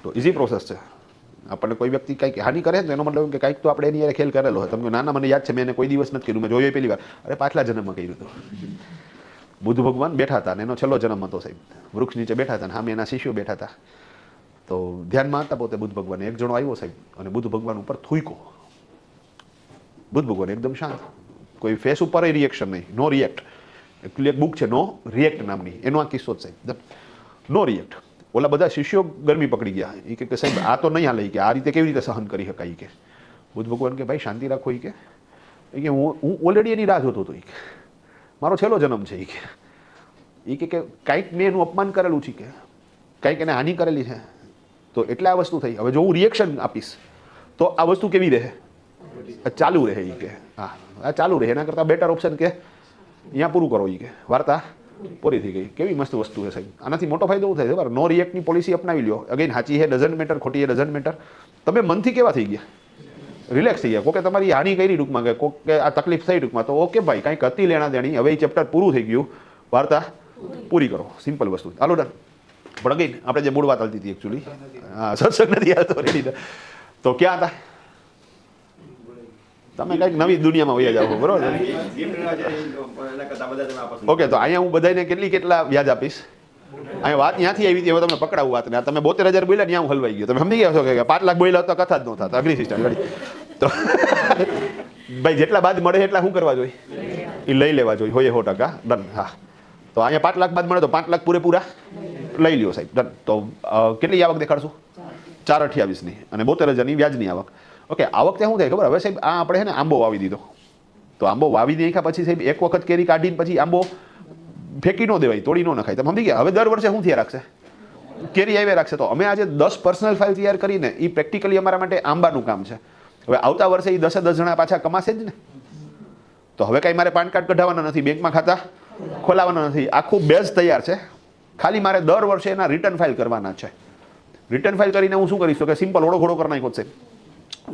તો ઇઝી પ્રોસેસ છે. આપણને કોઈ વ્યક્તિ કંઈક હાનિ કરે તો એનો મતલબ કે કંઈક તો આપણે એની ખેલ કરેલો હોય. તમને નાના મને યાદ છે, મેં એને કોઈ દિવસ નથી કીધું, મેં જોયું પહેલી વાર. અરે પાછલા જન્મમાં કર્યું હતું. બુદ્ધ ભગવાન બેઠા હતા અને એનો છેલ્લો જન્મ હતો સાહેબ. વૃક્ષ નીચે બેઠા હતા અને સામે એના શિષ્યો બેઠા હતા. તો ધ્યાનમાં હતા પોતે બુદ્ધ ભગવાન. એક જણો આવ્યો સાહેબ અને બુદ્ધ ભગવાન ઉપર થૂઈકો. બુદ્ધ ભગવાન એકદમ શાંત, કોઈ ફેસ ઉપર રિએક્શન નહીં, નો રિએક્ટ. એકચ્યુઅલી એક બુક છે નો રિએક્ટ નામની, એનો આ કિસ્સો જ સાહેબ, નો રિએક્ટ. ઓલા બધા શિષ્યો ગરમી પકડી ગયા. એ કે સાહેબ આ તો નહીં હાલે, કે આ રીતે કેવી રીતે સહન કરી શકાય? કે બુદ્ધ ભગવાન કે ભાઈ શાંતિ રાખો. એ કે હું ઓલરેડી એની રાહ જોતો હતો. એ કે મારો છેલ્લો જન્મ છે. એ કે કાંઈક મેં એનું અપમાન કરેલું છે, કે કાંઈક એને હાનિ કરેલી છે, તો એટલે આ વસ્તુ થઈ. હવે જો હું રિએક્શન આપીશ તો આ વસ્તુ કેવી રહે? ચાલુ રહે. એ કે હા આ ચાલુ રહે. એના કરતાં બેટર ઓપ્શન કે અહીંયા પૂરું કરો. એ કે વાર્તા પૂરી થઈ ગઈ. કેવી મસ્ત વસ્તુ છે સાહેબ. આનાથી મોટો ફાયદો શું થાય છે? નો રિએક્ટની પોલિસી અપનાવી લ્યો. અગેન સાચી છે ડઝન્ટ મેટર, ખોટી છે ડઝન્ટ મેટર. તમે મનથી કેવા થઈ ગયા? રિલેક્સ થઈ ગયા. કોકે તમારી હાનિ કરી ટૂંકમાં, કે કોકે આ તકલીફ થઈ ટૂંકમાં, તો ઓકે ભાઈ કાંઈક હતી લેણા દેણી, હવે એ ચેપ્ટર પૂરું થઈ ગયું, વાર્તા પૂરી કરો. સિમ્પલ વસ્તુ. હાલો ડન. પણ અગેન આપણે જે મૂળ વાત ચાલતી હતી એકચ્યુઅલી, હા સત્સંગ નથી હાલતો રેડી. તો ક્યાં હતા તમે? કંઈક નવી દુનિયામાં વયા જાઓ, બરોબર? ઓકે, તો અહીંયા હું બધાને કેટલા વ્યાજ આપીશ. અહીંયા વાત ત્યાંથી આવી હતી, હવે તમને પકડાવું વાત ને. તમે 72,000 બોલ્યા ત્યાં હું હલવાઈ ગયો. તમે સમજી ગયા છો કે 5 લાખ બોલ્યા તો કથા જ ન થતા. અગ્રી સિસ્ટમ ગાડી. તો ભાઈ જેટલા બાદ મળે એટલા શું કરવા જોઈએ? એ લઈ લેવા જોઈએ. હોય 100%. ડન. હા, તો અહીંયા 5 લાખ બાદ મળે તો 5 લાખ પૂરેપૂરા લઈ લ્યો સાહેબ. ડન. તો કેટલી આવક દેખાડશું? 428ની અને 72,000ની વ્યાજની આવક. ઓકે, આ વખતે શું થાય ખબર? હવે સાહેબ આ આપણે છે ને આંબો વાવી દીધો. તો આંબો વાવી નાખ્યા પછી સાહેબ એક વખત કેરી કાઢીને પછી આંબો ફેંકી ન દેવાય, તોડી ન નખાય. તમે સમજી ગયા? હવે દર વર્ષે શું થયા રાખશે? કેરી આવ્યા રાખશે. તો અમે આજે 10 પર્સનલ ફાઇલ તૈયાર કરીને એ પ્રેક્ટિકલી અમારા માટે આંબાનું કામ છે. હવે આવતા વર્ષે એ 10 જણા પાછા કમાશે જ ને. તો હવે કાંઈ મારે પાન કાર્ડ કઢાવવાના નથી, બેંકમાં ખાતા ખોલાવવાના નથી. આખું બેઝ તૈયાર છે. ખાલી મારે દર વર્ષે એના રિટર્ન ફાઇલ કરવાના છે. રિટર્ન ફાઇલ કરીને હું શું કરીશ તો કે સિમ્પલ ઓળો ઘોડો કરી નાખ્યો છે.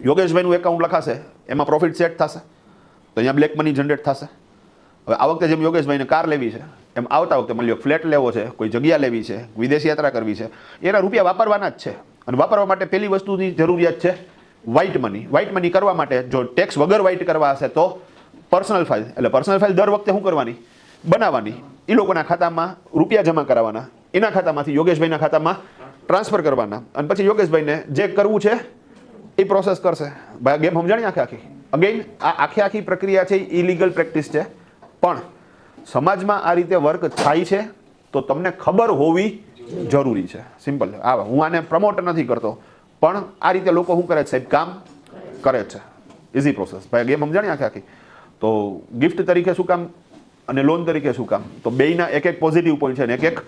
યોગેશભાઈનું એકાઉન્ટ લખાશે, એમાં પ્રોફિટ સેટ થશે, તો અહીંયા બ્લેક મની જનરેટ થશે. હવે આ વખતે જેમ યોગેશભાઈને કાર લેવી છે, એમ આવતા વખતે મળી લો ફ્લેટ લેવો છે, કોઈ જગ્યા લેવી છે, વિદેશ યાત્રા કરવી છે, એના રૂપિયા વાપરવાના જ છે. અને વાપરવા માટે પહેલી વસ્તુની જરૂરિયાત છે વ્હાઇટ મની. વ્હાઇટ મની કરવા માટે જો ટેક્સ વગર વ્હાઇટ કરવા હશે તો પર્સનલ ફાઇલ. એટલે પર્સનલ ફાઇલ દર વખતે શું કરવાની? બનાવવાની. એ લોકોના ખાતામાં રૂપિયા જમા કરાવવાના, એના ખાતામાંથી યોગેશભાઈના ખાતામાં ટ્રાન્સફર કરવાના, અને પછી યોગેશભાઈને જે કરવું છે એ પ્રોસેસ કરશે. ભાઈ ગેમ સમજાણી આખી? અગેન આ આખી પ્રક્રિયા છે ઇલીગલ પ્રેક્ટિસ છે, પણ સમાજમાં આ રીતે વર્ક થાય છે તો તમને ખબર હોવી જરૂરી છે. સિમ્પલ. આ હું આને પ્રમોટ નથી કરતો, પણ આ રીતે લોકો શું કરે છે સાહેબ? કામ કરે છે. Easy process. ભાઈ ગેમ સમજાણી આખી? તો ગિફ્ટ તરીકે શું કામ અને લોન તરીકે શું કામ? તો બેયના એક પોઝિટિવ પોઈન્ટ છે અને એક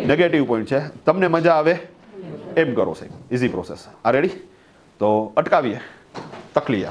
નેગેટિવ પોઈન્ટ છે. તમને મજા આવે એમ કરો સાહેબ. Easy process. આ રેડી? તો અટકાવીએ તકલીફ.